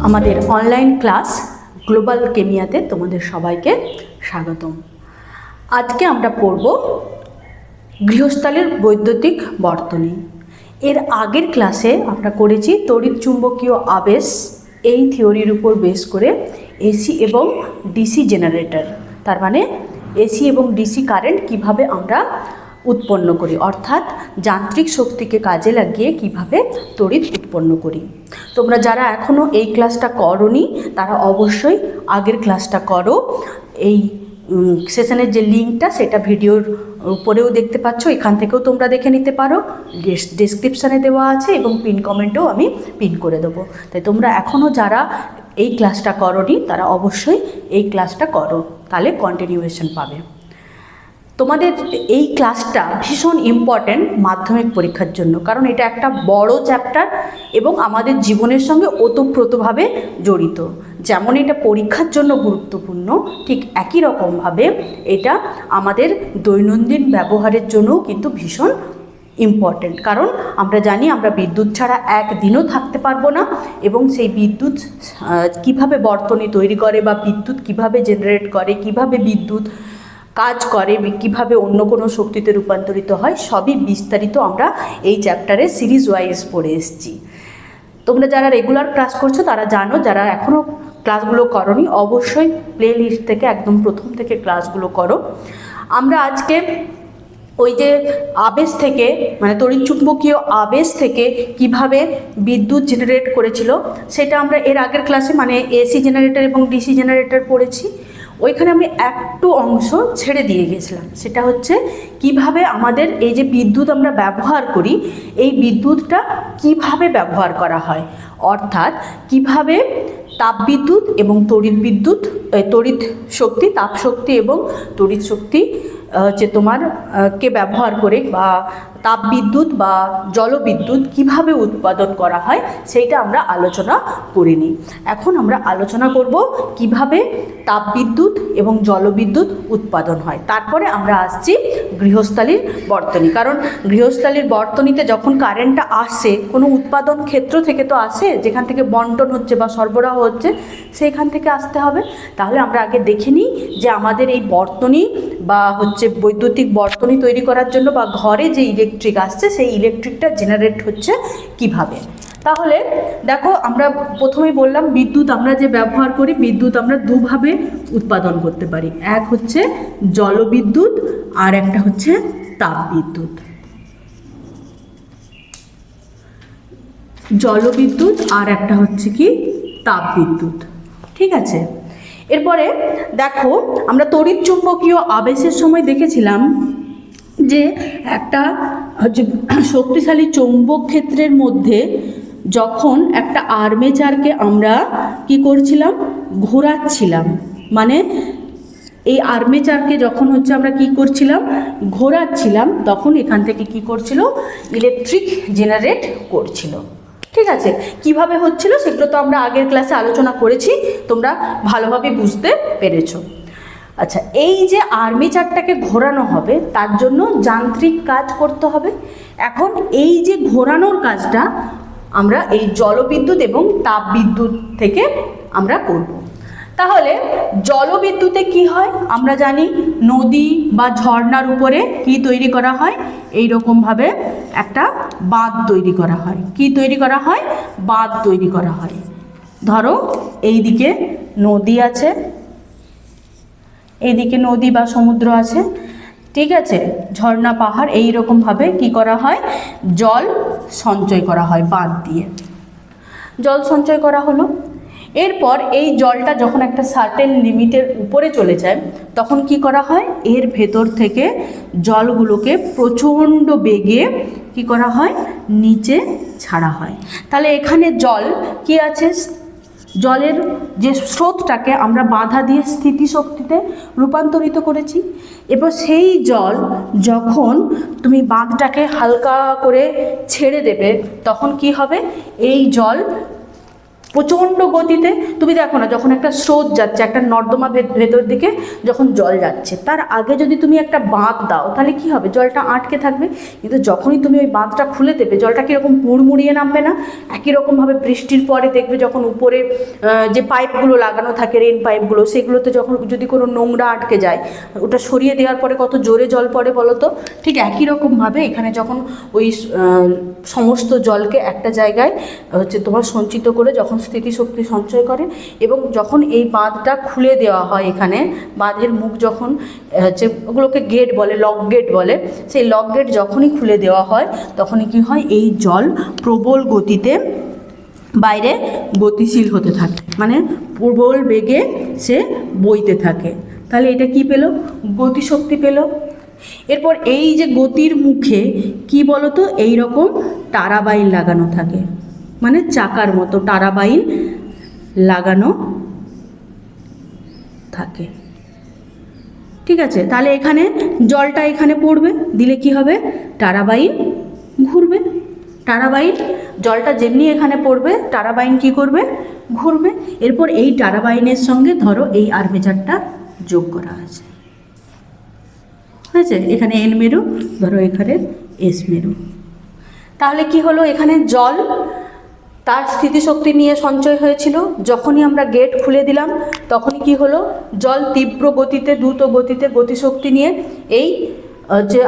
আমাদের online class global কেমিয়াতে তোমাদের সবাইকে স্বাগতম। আজকে আমরা পড়ব গৃহস্থালির বৈদ্যুতিক বর্তনী। এর আগের ক্লাসে আমরা করেছি তড়িৎ চুম্বকীয় আবেশ, এই থিওরির উপর বেস করে এসি এবং ডিসি জেনারেটর, তার মানে এসি এবং ডিসি কারেন্ট কিভাবে আমরা উৎপন্ন করি, অর্থাৎ যান্ত্রিক শক্তিকে কাজে লাগিয়ে কিভাবে তড়িৎ উৎপন্ন করি। তোমরা যারা এখনও এই ক্লাসটা করোনি তারা অবশ্যই আগের ক্লাসটা করো। এই সেশনের যে লিঙ্কটা সেটা ভিডিওর উপরেও দেখতে পাচ্ছ, এখান থেকেও তোমরা দেখে নিতে পারো, ডেসক্রিপশানে দেওয়া আছে এবং পিন কমেন্টেও আমি পিন করে দেবো। তাই তোমরা এখনও যারা এই ক্লাসটা করোনি তারা অবশ্যই এই ক্লাসটা করো, তাহলে কন্টিনিউয়েশন পাবে। তোমাদের এই ক্লাসটা ভীষণ ইম্পর্ট্যান্ট মাধ্যমিক পরীক্ষার জন্য, কারণ এটা একটা বড় চ্যাপ্টার এবং আমাদের জীবনের সঙ্গে ওতপ্রোতভাবে জড়িত। যেমন এটা পরীক্ষার জন্য গুরুত্বপূর্ণ, ঠিক একই রকমভাবে এটা আমাদের দৈনন্দিন ব্যবহারের জন্যও কিন্তু ভীষণ ইম্পর্ট্যান্ট। কারণ আমরা জানি আমরা বিদ্যুৎ ছাড়া একদিনও থাকতে পারবো না, এবং সেই বিদ্যুৎ কিভাবে বর্তনী তৈরি করে বা বিদ্যুৎ কিভাবে জেনারেট করে, কিভাবে বিদ্যুৎ কাজ করে, কিভাবে অন্য কোনো শক্তিতে রূপান্তরিত হয়, সবই বিস্তারিত আমরা এই চ্যাপ্টারে সিরিজ ওয়াইজ পড়ে এসেছি। তোমরা যারা রেগুলার ক্লাস করছো তারা জানো, যারা এখনও ক্লাসগুলো করোনি অবশ্যই প্লে লিস্ট থেকে একদম প্রথম থেকে ক্লাসগুলো করো। আমরা আজকে ওই যে আবেশ থেকে, মানে তড়িৎচুম্বকীয় আবেশ থেকে কিভাবে বিদ্যুৎ জেনারেট করেছিল সেটা আমরা এর আগের ক্লাসে মানে এসি জেনারেটর এবং ডিসি জেনারেটর পড়েছি। ওইখানে আমি একটু অংশ ছেড়ে দিয়ে গেছিলাম, সেটা হচ্ছে কিভাবে আমাদের এই যে বিদ্যুৎ আমরা ব্যবহার করি, এই বিদ্যুৎটা কিভাবে ব্যবহার করা হয়, অর্থাৎ কিভাবে তাপবিদ্যুৎ এবং তড়িৎ শক্তি, তাপশক্তি এবং তড়িৎ শক্তি যে তোমার কে ব্যবহার করে বা তাপবিদ্যুৎ বা জলবিদ্যুৎ কিভাবে উৎপাদন করা হয় সেইটা আমরা আলোচনা করিনি। এখন আমরা আলোচনা করব কিভাবে তাপবিদ্যুৎ এবং জলবিদ্যুৎ উৎপাদন হয়। তারপরে আমরা আসছি গৃহস্থালির বর্তনী, কারণ গৃহস্থালির বর্তনীতে যখন কারেন্টটা আসে কোনো উৎপাদন ক্ষেত্র থেকে তো আসে, যেখান থেকে বন্টন হচ্ছে বা সরবরাহ হচ্ছে সেইখান থেকে আসতে হবে। তাহলে আমরা আগে দেখে নিই যে আমাদের এই বর্তনী বা বৈদ্যুতিক বর্তনী তৈরি করার জন্য বা ঘরে যে ইলেকট্রিক আসছে সেই ইলেকট্রিকটা জেনারেট হচ্ছে কিভাবে। তাহলে দেখো, আমরা প্রথমেই বললাম বিদ্যুৎ আমরা যে ব্যবহার করি, বিদ্যুৎ আমরা দুভাবে উৎপাদন করতে পারি, এক হচ্ছে জলবিদ্যুৎ আর একটা হচ্ছে তাপবিদ্যুৎ। জলবিদ্যুৎ আর একটা হচ্ছে কি তাপবিদ্যুৎ, ঠিক আছে। এরপরে দেখো, আমরা তড়িৎ চুম্বকীয় আবেশের সময় দেখেছিলাম যে একটা শক্তিশালী চৌম্বক ক্ষেত্রের মধ্যে যখন একটা আর্মেচারকে আমরা কি করছিলাম, ঘোরাচ্ছিলাম, মানে এই আর্মেচারকে যখন আমরা কি করছিলাম, ঘোরাচ্ছিলাম, তখন এখান থেকে কি করছিল, ইলেকট্রিক জেনারেট করছিল। ঠিক আছে, কিভাবে হচ্ছিল সেগুলো তো আমরা আগের ক্লাসে আলোচনা করেছি, তোমরা ভালোভাবে বুঝতে পেরেছো। আচ্ছা, এই যে আর্মেচারটাকে ঘোরানো হবে তার জন্য যান্ত্রিক কাজ করতে হবে। এখন এই যে ঘোরানোর কাজটা আমরা এই জলবিদ্যুৎ এবং তাপবিদ্যুৎ থেকে আমরা করব। তাহলে জলবিদ্যুতে কি হয় আমরা জানি, নদী বা ঝর্ণার উপরে কি তৈরি করা হয়, এই রকমভাবে একটা বাঁধ তৈরি করা হয়। কি তৈরি করা হয়, বাঁধ তৈরি করা হয়। ধরো এইদিকে নদী আছে, এইদিকে নদী বা সমুদ্র আছে, ঠিক আছে, ঝর্ণা পাহাড়, এই রকমভাবে কি করা হয়, জল সঞ্চয় করা হয় বাঁধ দিয়ে। জল সঞ্চয় করা হলো, এরপর এই জলটা যখন একটা সার্টেন লিমিটের উপরে চলে যায় তখন কি করা হয়, এর ভেতর থেকে জলগুলোকে প্রচণ্ড বেগে কি করা হয়, নিচে ছাড়া হয়। তাহলে এখানে জল কি আছে, জলের যে স্রোতটাকে আমরা বাধা দিয়ে স্থিতিশক্তিতে রূপান্তরিত করেছি। এবার সেই জল যখন তুমি বাঁধটাকে হালকা করে ছেড়ে দেবে তখন কি হবে, এই জল প্রচণ্ড গতিতে। তুমি দেখো না, যখন একটা স্রোত যাচ্ছে, একটা নর্দমা ভেতর দিকে যখন জল যাচ্ছে, তার আগে যদি তুমি একটা বাঁধ দাও তাহলে কি হবে, জলটা আটকে থাকবে। কিন্তু যখনই তুমি ওই বাঁধটা খুলে দেবে, জলটা কীরকম মুড়মুড়িয়ে নামবে না? একই রকমভাবে বৃষ্টির পরে দেখবে যখন উপরে যে পাইপগুলো লাগানো থাকে, রেন পাইপগুলো, সেগুলোতে যখন যদি কোনো নোংরা আটকে যায়, ওটা সরিয়ে দেওয়ার পরে কত জোরে জল পড়ে বলো তো। ঠিক একই রকমভাবে এখানে যখন ওই সমস্ত জলকে একটা জায়গায় তোমার সঞ্চিত করে যখন স্থিতিশক্তি সঞ্চয় করে, এবং যখন এই বাঁধটা খুলে দেওয়া হয়, এখানে বাঁধের মুখ যখন ওগুলোকে গেট বলে, লক গেট বলে, সেই লক গেট যখনই খুলে দেওয়া হয় তখনই কি হয়, এই জল প্রবল গতিতে বাইরে গতিশীল হতে থাকে, মানে প্রবল বেগে সে বইতে থাকে। তাহলে এটা কি পেল, গতিশক্তি পেল। এরপর এই যে গতির মুখে কি বলতো, এই রকম টারাবাইন লাগানো থাকে, মানে চাকার মতো টারাবাইন লাগানো থাকে। ঠিক আছে, তাহলে এখানে জলটা এখানে পড়বে, দিলে কি হবে, টারাবাইন ঘুরবে। টারাবাইন, জলটা যেমনি এখানে পড়বে, টারাবাইন কি করবে, ঘুরবে। এরপর এই টারাবাইনের সঙ্গে ধরো এই আর্মেচারটা যোগ করা আছে, হয়েছে, এখানে এন মেরু, ধরো এখানে এস মেরু। তাহলে কি হলো, এখানে জল তার স্থিতিশক্তি নিয়ে সঞ্চয় হয়েছিল, যখনই আমরা গেট খুলে দিলাম তখনই কি হলো, জল তীব্র গতিতে, দ্রুত গতিতে গতিশক্তি নিয়ে এই যে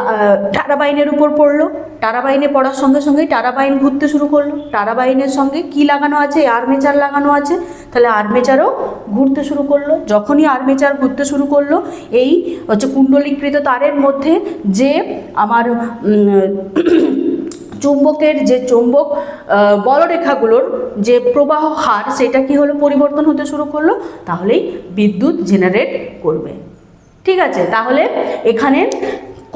টারাবাইনের উপর পড়লো। টারাবাইনে পড়ার সঙ্গে সঙ্গেই টারাবাইন ঘুরতে শুরু করলো। টারাবাইনের সঙ্গে কি লাগানো আছে, আর্মেচার লাগানো আছে, তাহলে আর্মেচারও ঘুরতে শুরু করলো। যখনই আর্মেচার ঘুরতে শুরু করলো, এই কুণ্ডলীকৃত তারের মধ্যে যে আমার চুম্বকের যে চৌম্বক বলরেখাগুলোর যে প্রবাহ হার, সেটা কি হলো, পরিবর্তন হতে শুরু করলো, তাহলেই বিদ্যুৎ জেনারেট করবে। ঠিক আছে, তাহলে এখানে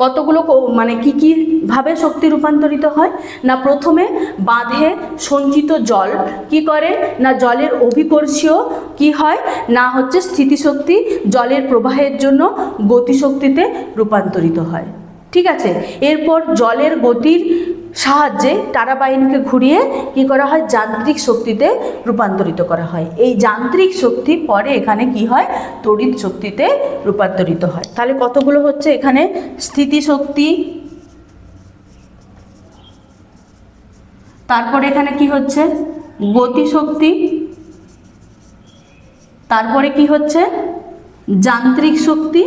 কতগুলো মানে কি ভাবে শক্তি রূপান্তরিত হয় না, প্রথমে বাঁধে সঞ্চিত জল কি করে না, জলের অভিকর্ষীয় কি হয় না, স্থিতিশক্তি জলের প্রবাহের জন্য গতিশক্তিতে রূপান্তরিত হয়। ঠিক আছে, এরপর জলের গতির সাহায্যে টারাবাইনকে ঘুরিয়ে কি করা হয়, যান্ত্রিক শক্তিতে রূপান্তরিত করা হয়। এই যান্ত্রিক শক্তি পরে এখানে কি হয়, তড়িৎ শক্তিতে রূপান্তরিত হয়। তাহলে কতগুলো হচ্ছে এখানে, স্থিতিশক্তি, তারপরে এখানে কি হচ্ছে, গতিশক্তি, তারপরে কি হচ্ছে, যান্ত্রিক শক্তি,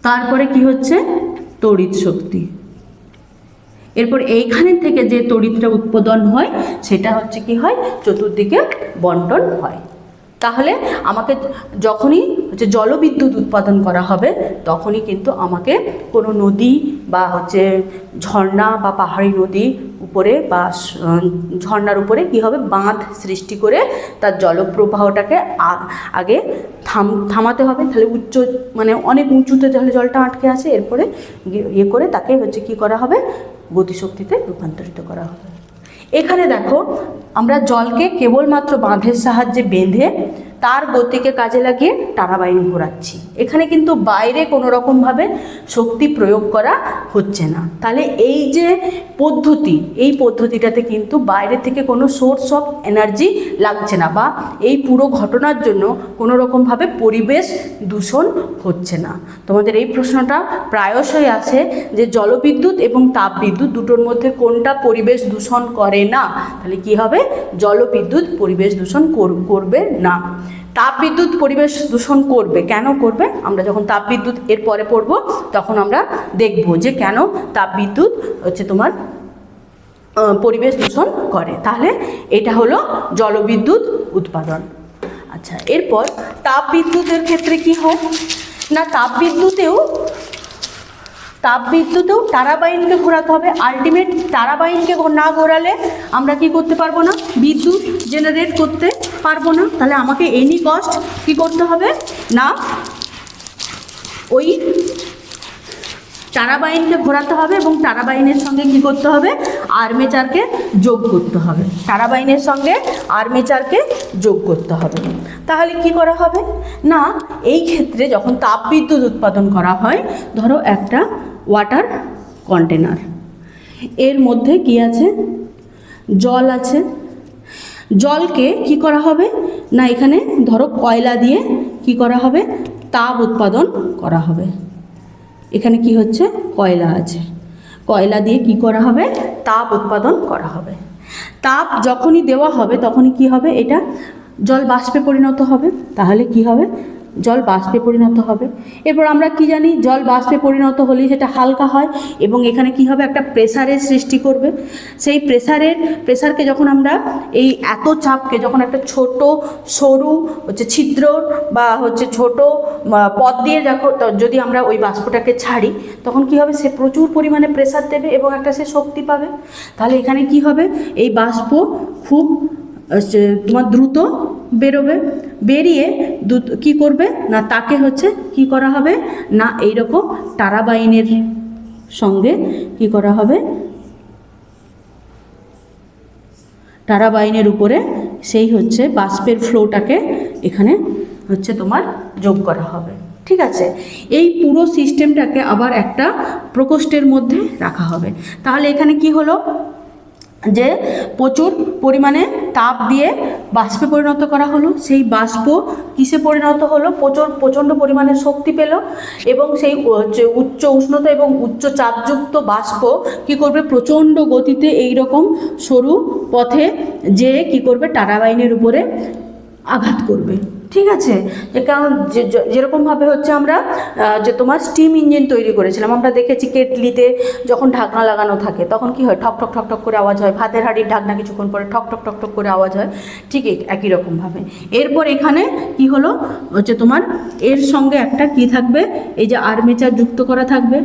তারপরে কি হচ্ছে, তড়িৎ শক্তি। এরপর এইখানে থেকে যে তড়িৎটা উৎপাদন হয় সেটা হচ্ছে কি হয়, চতুর্দিকে বন্টন হয়। তাহলে আমাকে যখনই জলবিদ্যুৎ উৎপাদন করা হবে তখনই কিন্তু আমাকে কোনো নদী বা ঝর্ণা বা পাহাড়ি নদী উপরে বা ঝর্ণার উপরে কি হবে, বাঁধ সৃষ্টি করে তার জলপ্রবাহটাকে আগে থামাতে হবে। তাহলে মানে অনেক উঁচুতে তাহলে জলটা আটকে আছে, এরপরে করে তাকে কি করা হবে, গতিশক্তিতে রূপান্তরিত করা হবে। এখানে দেখো, আমরা জলকে কেবলমাত্র বাঁধের সাহায্যে বেঁধে তার গতিকে কাজে লাগিয়ে টারাবাইন ঘোরাচ্ছি। এখানে কিন্তু বাইরে কোনো রকমভাবে শক্তি প্রয়োগ করা হচ্ছে না। তাহলে এই যে পদ্ধতি, এই পদ্ধতিটাতে কিন্তু বাইরে থেকে কোনো সোর্স অফ এনার্জি লাগছে না, বা এই পুরো ঘটনার জন্য কোনো রকমভাবে পরিবেশ দূষণ হচ্ছে না। তোমাদের এই প্রশ্নটা প্রায়শই আসে যে জলবিদ্যুৎ এবং তাপবিদ্যুৎ দুটোর মধ্যে কোনটা পরিবেশ দূষণ করে না, তাহলে কি হবে, জলবিদ্যুৎ পরিবেশ দূষণ করবে না। তাপবিদ্যুৎ পরিবেশ দূষণ করবে। কেন করবে, আমরা যখন তাপবিদ্যুৎ এর পরে পড়ব তখন আমরা দেখব যে কেন তাপবিদ্যুৎ তোমার পরিবেশ দূষণ করে। তাহলে এটা হলো জলবিদ্যুৎ উৎপাদন। আচ্ছা, এরপর তাপবিদ্যুতের ক্ষেত্রে কি হয় না, তাপবিদ্যুতেও টারাবাইনকে ঘোরাতে হবে। আলটিমেট টারাবাইনকে না ঘোরালে আমরা কি করতে পারবো না, বিদ্যুৎ জেনারেট করতে পারবো না। তাহলে আমাকে এনি কস্ট কি করতে হবে না, ওই টারাবাইনকে ঘোরাতে হবে এবং টারাবাইনের সঙ্গে কি করতে হবে, আর্মেচারকে যোগ করতে হবে। টারাবাইনের সঙ্গে আর্মেচারকে যোগ করতে হবে। তাহলে কি করা হবে না, এই ক্ষেত্রে যখন তাপবিদ্যুৎ উৎপাদন করা হয়, ধরো একটা ওয়াটার কন্টেনার, এর মধ্যে কি আছে, জল আছে। জলকে কি করা হবে না, এখানে ধরো কয়লা দিয়ে কি করা হবে, তাপ উৎপাদন করা হবে। এখানে কি হচ্ছে, কয়লা আছে, কয়লা দিয়ে কি করা হবে, তাপ উৎপাদন করা হবে। তাপ যখনই দেওয়া হবে তখনই কি হবে, এটা জল বাষ্পে পরিণত হবে। তাহলে কি হবে, জল বাষ্পে পরিণত হবে। এরপর আমরা কি জানি, জল বাষ্পে পরিণত হলেই সেটা হালকা হয় এবং এখানে কি হবে, একটা প্রেসারের সৃষ্টি করবে। সেই প্রেসারকে যখন আমরা এই এত চাপকে যখন একটা ছোট সরু হচ্ছে ছিদ্র বা হচ্ছে ছোট পথ দিয়ে যদি আমরা ওই বাষ্পটাকে ছাড়ি, তখন কি হবে, সে প্রচুর পরিমাণে প্রেসার দেবে এবং একটা সে শক্তি পাবে। তাহলে এখানে কি হবে, এই বাষ্প খুব তোমার দ্রুত বেরোবে, বেরিয়ে কি করবে না, তাকে হচ্ছে কি করা হবে না, এইরকম টারবাইনের সঙ্গে কি করা হবে, টারবাইনের উপরে সেই হচ্ছে বাষ্পের ফ্লোটাকে এখানে হচ্ছে তোমার যোগ করা হবে। ঠিক আছে, এই পুরো সিস্টেমটাকে আবার একটা প্রকোষ্ঠের মধ্যে রাখা হবে। তাহলে এখানে কি হলো, যে প্রচুর পরিমাণে তাপ দিয়ে বাষ্পে পরিণত করা হলো, সেই বাষ্প কিসে পরিণত হলো, প্রচণ্ড পরিমাণে শক্তি পেল এবং সেই উচ্চ উষ্ণতা এবং উচ্চ চাপযুক্ত বাষ্প কি করবে, প্রচণ্ড গতিতে এই রকম সরু পথে যে কি করবে, টারবাইনের উপরে আঘাত করবে। ঠিক আছে, যে কারণ যেরকমভাবে হচ্ছে আমরা যে তোমার স্টিম ইঞ্জিন তৈরি করেছিলাম, আমরা দেখেছি কেটলিতে যখন ঢাকনা লাগানো থাকে তখন কি হয়, ঠক ঠক ঠক ঠক করে আওয়াজ হয়, ভাতের হাঁড়ির ঢাকনা কিছুক্ষণ পরে ঠক ঠক ঠক ঠক করে আওয়াজ হয়, ঠিক একই রকমভাবে। এরপর এখানে কি হলো হচ্ছে তোমার এর সঙ্গে একটা কি থাকবে, এই যে আর্মেচার যুক্ত করা থাকবে,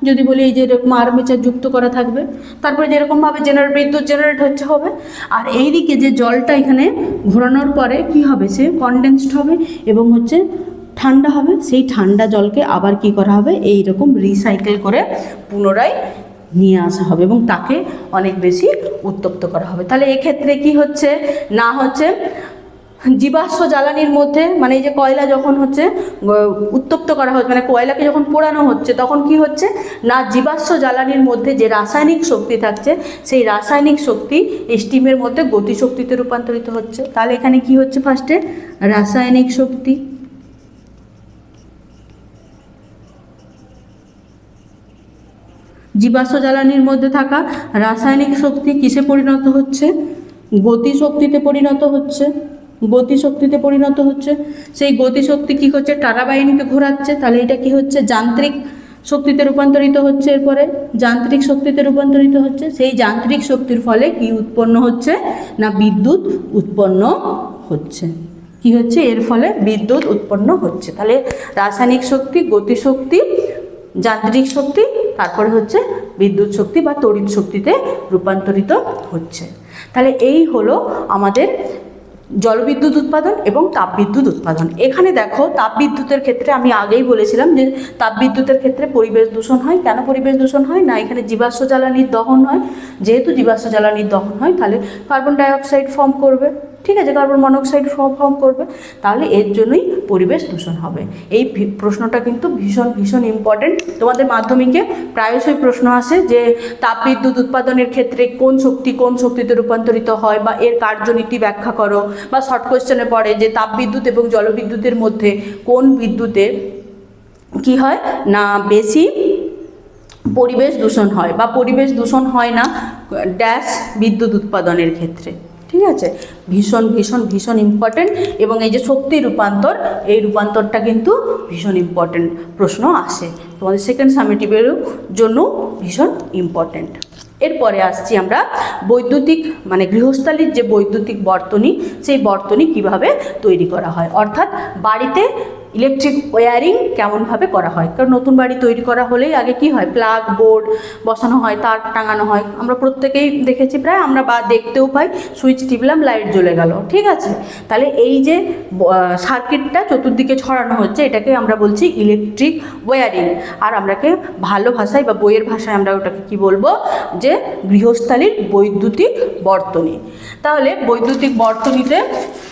যদি বলি এই যে এরকম আর্মেচার যুক্ত করা থাকবে, তারপরে যেরকমভাবে বিদ্যুৎ জেনারেট হচ্ছে হবে। আর এইদিকে যে জলটা এখানে ঘোরানোর পরে কি হবে, সে কনডেন্সড হবে এবং হচ্ছে ঠান্ডা হবে। সেই ঠান্ডা জলকে আবার কি করা হবে, এই রকম রিসাইকেল করে পুনরায় নিয়ে আসা হবে এবং তাকে অনেক বেশি উত্তপ্ত করা হবে। তাহলে এক্ষেত্রে কি হচ্ছে না, হচ্ছে জীবাশ্ম জ্বালানির মধ্যে, মানে এই যে কয়লা যখন হচ্ছে উত্তপ্ত করা হচ্ছে, মানে কয়লাকে যখন পোড়ানো হচ্ছে, তখন কি হচ্ছে না, জীবাশ্ম জ্বালানির মধ্যে যে রাসায়নিক শক্তি থাকছে, সেই রাসায়নিক শক্তি স্টিমের মধ্যে গতিশক্তিতে রূপান্তরিত হচ্ছে। তাহলে এখানে কি হচ্ছে, ফার্স্টে রাসায়নিক শক্তি, জীবাশ্ম জ্বালানির মধ্যে থাকা রাসায়নিক শক্তি কিসে পরিণত হচ্ছে, গতিশক্তিতে পরিণত হচ্ছে, গতিশক্তিতে পরিণত হচ্ছে। সেই গতিশক্তি কি হচ্ছে, টারবাইনকে ঘোরাচ্ছে। তাহলে এটা কি হচ্ছে, যান্ত্রিক শক্তিতে রূপান্তরিত হচ্ছে। এরপরে যান্ত্রিক শক্তিতে রূপান্তরিত হচ্ছে। সেই যান্ত্রিক শক্তির ফলে কি উৎপন্ন হচ্ছে না, বিদ্যুৎ উৎপন্ন হচ্ছে। কি হচ্ছে, এর ফলে বিদ্যুৎ উৎপন্ন হচ্ছে। তাহলে রাসায়নিক শক্তি, গতিশক্তি, যান্ত্রিক শক্তি, তারপরে হচ্ছে বিদ্যুৎ শক্তি বা তড়িৎ শক্তিতে রূপান্তরিত হচ্ছে। তাহলে এই হলো আমাদের জলবিদ্যুৎ উৎপাদন এবং তাপবিদ্যুৎ উৎপাদন। এখানে দেখো, তাপবিদ্যুতের ক্ষেত্রে আমি আগেই বলেছিলাম যে তাপবিদ্যুতের ক্ষেত্রে পরিবেশ দূষণ হয়। কেন পরিবেশ দূষণ হয় না, এখানে জীবাশ্ম জ্বালানির দহন হয়। যেহেতু জীবাশ্ম জ্বালানির দহন হয়, তাহলে কার্বন ডাইঅক্সাইড ফর্ম করবে, ঠিক আছে, কার্বন মনোক্সাইড ফর্ম করবে, তাহলে এর জন্যই পরিবেশ দূষণ হবে। এই প্রশ্নটা কিন্তু ভীষণ ভীষণ ইম্পর্টেন্ট। তোমাদের মাধ্যমিকে প্রায়শই প্রশ্ন আসে যে তাপবিদ্যুৎ উৎপাদনের ক্ষেত্রে কোন শক্তিতে রূপান্তরিত হয় বা এর কার্যনীতি ব্যাখ্যা করো, বা শর্ট কোয়েশ্চেনে পড়ে যে তাপবিদ্যুৎ এবং জলবিদ্যুতের মধ্যে কোন বিদ্যুতে কি হয় না, বেশি পরিবেশ দূষণ হয় বা পরিবেশ দূষণ হয় না ড্যাশ বিদ্যুৎ উৎপাদনের ক্ষেত্রে। ঠিক আছে, ভীষণ ভীষণ ভীষণ ইম্পর্টেন্ট। এবং এই যে শক্তি রূপান্তর, এই রূপান্তরটা কিন্তু ভীষণ ইম্পর্টেন্ট প্রশ্ন আসে তোমাদের সেকেন্ড সামেটিভের জন্য, ভীষণ ইম্পর্টেন্ট। এরপরে আসছি আমরা বৈদ্যুতিক, মানে গৃহস্থালির যে বৈদ্যুতিক বর্তনী, সেই বর্তনী কিভাবে তৈরি করা হয়, অর্থাৎ বাড়িতে ইলেকট্রিক ওয়্যারিং কেমনভাবে করা হয়। কারণ নতুন বাড়ি তৈরি করা হলেই আগে কি হয়, প্লাগ বোর্ড বসানো হয়, তার টাঙানো হয়, আমরা প্রত্যেকেই দেখেছি প্রায়, আমরা বা দেখতেও পাই, সুইচ টিপলাম লাইট জ্বলে গেল, ঠিক আছে। তাহলে এই যে সার্কিটটা চতুর্দিকে ছড়ানো হচ্ছে, এটাকে আমরা বলছি ইলেকট্রিক ওয়্যারিং। আর আমরাকে ভালো ভাষায় বা বইয়ের ভাষায় আমরা ওটাকে কি বলবো, যে গৃহস্থালির বৈদ্যুতিক বর্তনী। তাহলে বৈদ্যুতিক বর্তনীতে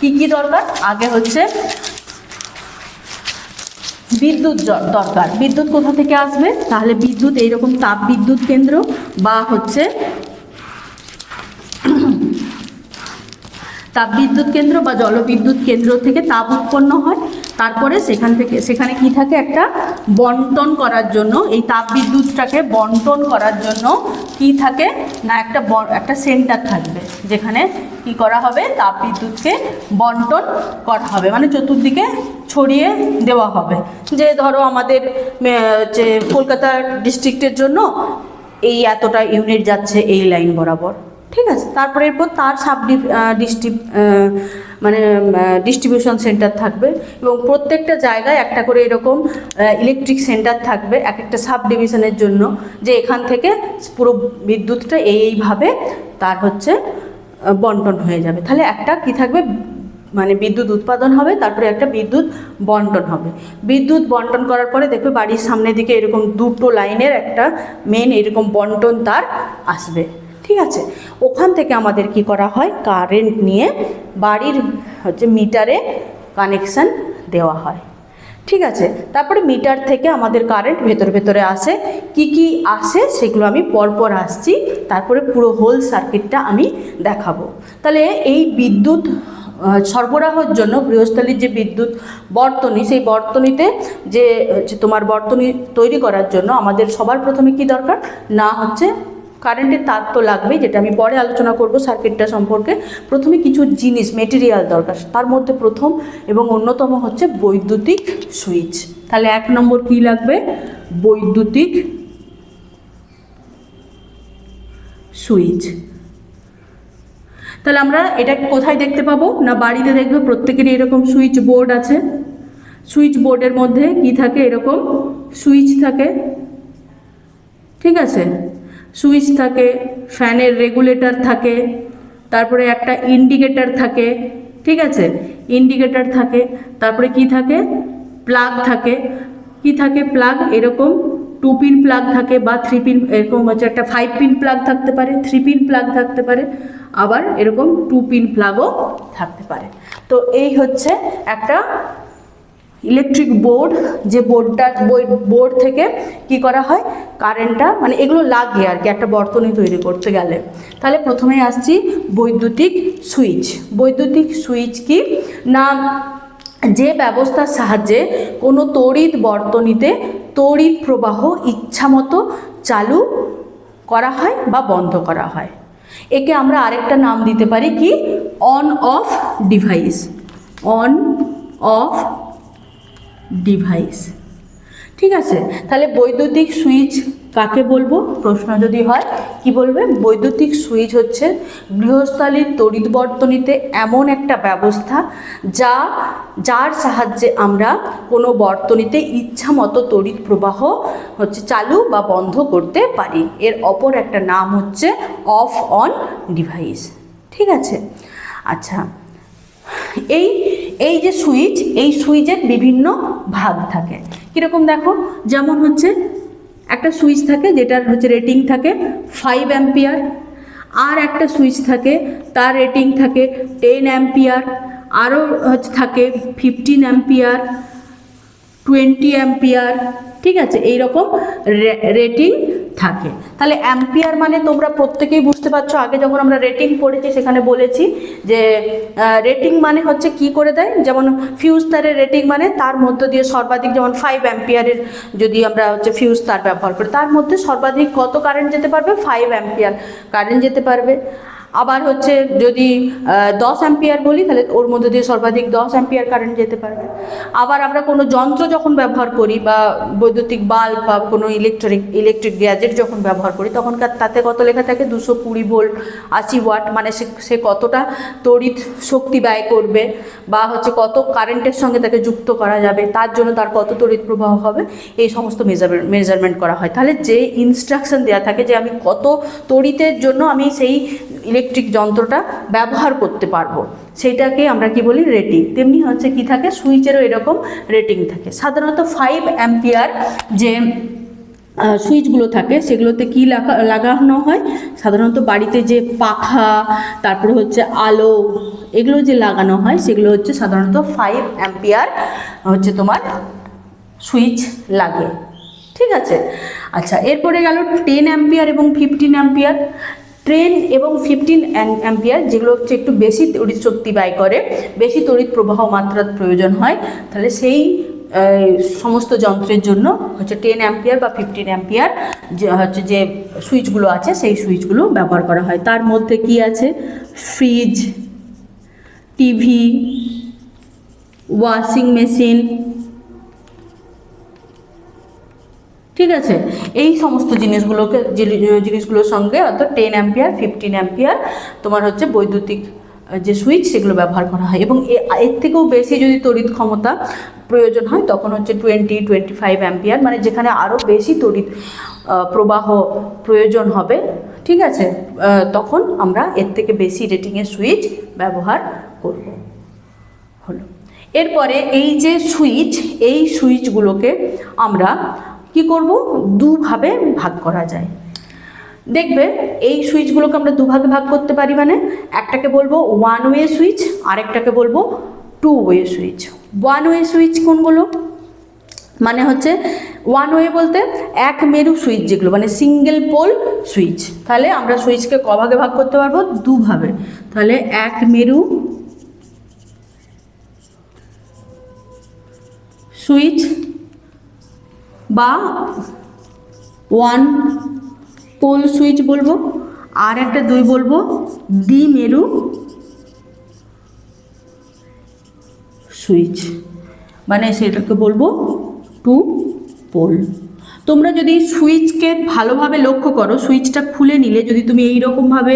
কি কি দরকার, আগে হচ্ছে বিদ্যুৎ দরকার। বিদ্যুৎ কোথা থেকে আসবে, তাহলে বিদ্যুৎ এইরকম তাপ বিদ্যুৎ কেন্দ্র বা হচ্ছে তাপবিদ্যুৎ কেন্দ্র বা জলবিদ্যুৎ কেন্দ্র থেকে তাপ উৎপন্ন হয়। তারপরে সেখানে কি থাকে, একটা বন্টন করার জন্য, এই তাপবিদ্যুৎটাকে বন্টন করার জন্য কি থাকে না, একটা সেন্টার থাকবে যেখানে কি করা হবে, তাপবিদ্যুৎকে বন্টন করা হবে, মানে চতুর্দিকে ছড়িয়ে দেওয়া হবে। যে ধরো আমাদের যে কলকাতা ডিস্ট্রিক্টের জন্য এই এতটা ইউনিট যাচ্ছে এই লাইন বরাবর, ঠিক আছে। তারপরে এরপর তার ডিস্ট্রিবিউশন সেন্টার থাকবে এবং প্রত্যেকটা জায়গায় একটা করে এরকম ইলেকট্রিক সেন্টার থাকবে এক একটা সাব ডিভিশনের জন্য, যে এখান থেকে পুরো বিদ্যুৎটা এইভাবে তার হচ্ছে বন্টন হয়ে যাবে। তাহলে একটা কি থাকবে, মানে বিদ্যুৎ উৎপাদন হবে, তারপরে একটা বিদ্যুৎ বন্টন হবে। বিদ্যুৎ বন্টন করার পরে দেখবে বাড়ির সামনের দিকে এরকম দুটো লাইনের একটা মেন এরকম বন্টন তার আসবে, ঠিক আছে। ওখান থেকে আমাদের কি করা হয়, কারেন্ট নিয়ে বাড়ির হচ্ছে মিটারে কানেকশান দেওয়া হয়, ঠিক আছে। তারপরে মিটার থেকে আমাদের কারেন্ট ভেতরে আসে, কি আসে সেগুলো আমি পরপর আসছি, তারপরে পুরো হোল সার্কিটটা আমি দেখাবো। তাহলে এই বিদ্যুৎ সরবরাহের জন্য গৃহস্থালির যে বিদ্যুৎ বর্তনী, সেই বর্তনীতে যে তোমার বর্তনী তৈরি করার জন্য আমাদের সবার প্রথমে কি দরকার না, হচ্ছে কারেন্টের তার তো লাগবেই, যেটা আমি পরে আলোচনা করব সার্কিটটা সম্পর্কে। প্রথমে কিছু জিনিস মেটেরিয়াল দরকার, তার মধ্যে প্রথম এবং অন্যতম হচ্ছে বৈদ্যুতিক সুইচ। তাহলে 1 নম্বর কি লাগবে, বৈদ্যুতিক সুইচ। তাহলে আমরা এটা কোথায় দেখতে পাবো না, বাড়িতে দেখবে প্রত্যেকেরই এরকম সুইচ বোর্ড আছে। সুইচ বোর্ডের মধ্যে কি থাকে, এরকম সুইচ থাকে, ঠিক আছে। সুইচ থাকে, ফ্যানের রেগুলেটর থাকে, তারপরে একটা ইন্ডিকেটর থাকে, ঠিক আছে, ইন্ডিকেটর থাকে, তারপরে কি থাকে, প্লাগ থাকে, কি থাকে প্লাগ, এরকম 2 পিন প্লাগ থাকে বা 3 পিন, এরকম হচ্ছে একটা 5 পিন প্লাগ থাকতে পারে, 3 পিন প্লাগ থাকতে পারে, আবার এরকম 2 পিন প্লাগও থাকতে পারে। তো এই হচ্ছে একটা ইলেকট্রিক বোর্ড, যে বোর্ড থেকে কি করা হয়, কারেন্টটা, মানে এগুলো লাগে আর কি একটা বর্তনী তৈরি করতে গেলে। তাহলে প্রথমেই আসছি বৈদ্যুতিক সুইচ। বৈদ্যুতিক সুইচ কি না, যে ব্যবস্থার সাহায্যে কোনো তড়িৎ বর্তনীতে তড়িৎ প্রবাহ ইচ্ছামতো চালু করা হয় বা বন্ধ করা হয়। একে আমরা আরেকটা নাম দিতে পারি কি, on of device. On of device, ঠিক আছে। তাহলে বৈদ্যুতিক সুইচ কাকে বলবো, প্রশ্ন যদি হয় কি বলবে, বৈদ্যুতিক সুইচ হচ্ছে গৃহস্থালির তড়িৎ বর্তনীতে এমন একটা ব্যবস্থা যার সাহায্যে আমরা কোনো বর্তনীতে ইচ্ছা মতো তড়িৎ প্রবাহ হচ্ছে চালু বা বন্ধ করতে পারি। এর অপর একটা নাম হচ্ছে অফ অন ডিভাইস, ঠিক আছে। আচ্ছা, এই যে সুইচ, এই সুইচের বিভিন্ন ভাগ থাকে, কীরকম দেখো, যেমন হচ্ছে একটা সুইচ থাকে যেটার হচ্ছে রেটিং থাকে 5 অ্যাম্পিয়ার, আর একটা সুইচ থাকে তার রেটিং থাকে 10 অ্যাম্পিয়ার, আরও হচ্ছে থাকে 15 অ্যাম্পিয়ার, 20 অ্যাম্পিয়ার, ঠিক আছে, এইরকম রেটিং থাকে। তাহলে অ্যাম্পিয়ার মানে তোমরা প্রত্যেকেই বুঝতে পারছো, আগে যখন আমরা রেটিং পড়েছি সেখানে বলেছি যে রেটিং মানে হচ্ছে কি করে দেয়, যেমন ফিউজ তারের রেটিং মানে তার মধ্য দিয়ে সর্বাধিক, যেমন 5 অ্যাম্পিয়ারের যদি আমরা হচ্ছে ফিউজ তার ব্যবহার করি, তার মধ্যে সর্বাধিক কত কারেন্ট যেতে পারবে, 5 অ্যাম্পিয়ার কারেন্ট যেতে পারবে। আবার হচ্ছে যদি 10 অ্যাম্পিয়ার বলি, তাহলে ওর মধ্যে দিয়ে সর্বাধিক 10 অ্যাম্পিয়ার কারেন্ট যেতে পারবে। আবার আমরা কোনো যন্ত্র যখন ব্যবহার করি বা বৈদ্যুতিক বাল্ব বা কোনো ইলেকট্রিক গ্যাজেট যখন ব্যবহার করি, তখনকার তাতে কত লেখা থাকে, 220 ভোল্ট 80 ওয়াট, মানে সে কতটা তড়িৎ শক্তি ব্যয় করবে বা হচ্ছে কত কারেন্টের সঙ্গে তাকে যুক্ত করা যাবে, তার জন্য তার কত তড়িৎ প্রবাহ হবে, এই সমস্ত মেজারমেন্ট করা হয়। তাহলে যে ইনস্ট্রাকশন দেওয়া থাকে যে আমি কত তড়িতের জন্য আমি সেই ইলেকট্রিক যন্ত্রটা ব্যবহার করতে পারবো, সেইটাকে আমরা কি বলি, রেটিং। তেমনি হচ্ছে কি থাকে, সুইচেরও এরকম রেটিং থাকে। সাধারণত 5 অ্যাম্পিয়ার যে সুইচগুলো থাকে সেগুলোতে কি লাগানো হয়, সাধারণত বাড়িতে যে পাখা, তারপরে হচ্ছে আলো, এগুলো যে লাগানো হয় সেগুলো হচ্ছে সাধারণত 5 অ্যাম্পিয়ার হচ্ছে তোমার সুইচ লাগে, ঠিক আছে। আচ্ছা, এরপরে গেল 10 অ্যাম্পিয়ার এবং 15 অ্যাম্পিয়ার। 10 এবং 15 অ্যাম্পিয়ার যেগুলো হচ্ছে একটু বেশি তড়িৎ শক্তি ব্যয় করে, বেশি তড়িৎ প্রবাহ মাত্রার প্রয়োজন হয়, তাহলে সেই সমস্ত যন্ত্রের জন্য হচ্ছে 10 অ্যাম্পিয়ার বা 15 অ্যাম্পিয়ার যে হচ্ছে যে সুইচগুলো আছে সেই সুইচগুলো ব্যবহার করা হয়। তার মধ্যে কি আছে? ফ্রিজ, টিভি, ওয়াশিং মেশিন, ঠিক আছে, এই সমস্ত জিনিসগুলোর সঙ্গে অর্থাৎ 10 অ্যাম্পিয়ার 15 অ্যাম্পিয়ার তোমার হচ্ছে বৈদ্যুতিক যে সুইচ সেগুলো ব্যবহার করা হয়। এবং এর থেকেও বেশি যদি তড়িৎ ক্ষমতা প্রয়োজন হয় তখন হচ্ছে 20-25 অ্যাম্পিয়ার, মানে যেখানে আরও বেশি তড়িৎ প্রবাহ প্রয়োজন হবে, ঠিক আছে, তখন আমরা এর থেকে বেশি রেটিংয়ের সুইচ ব্যবহার করব। হলো, এরপরে এই যে সুইচ, এই সুইচগুলোকে আমরা কি করব? দুভাবে ভাগ করা যায়। দেখবে এই সুইচগুলোকে আমরা দুভাগে ভাগ করতে পারি, মানে একটাকে বলবো ওয়ান ওয়ে সুইচ, আরেকটাকে বলবো two way switch. One way switch কোনগুলো? মানে হচ্ছে ওয়ান ওয়ে বলতে এক মেরু সুইচ যেগুলো, মানে সিঙ্গেল পোল সুইচ। তাহলে আমরা সুইচকে কভাগে ভাগ করতে পারবো? দুভাবে। তাহলে এক মেরু সুইচ বা ওয়ান পোল সুইচ বলবো, আর একটা দুই বলবো দ্বিমেরু সুইচ, মানে সেটাকে বলবো টু পোল। তোমরা যদি সুইচকে ভালোভাবে লক্ষ্য করো, সুইচটা খুলে নিলে যদি তুমি এইরকমভাবে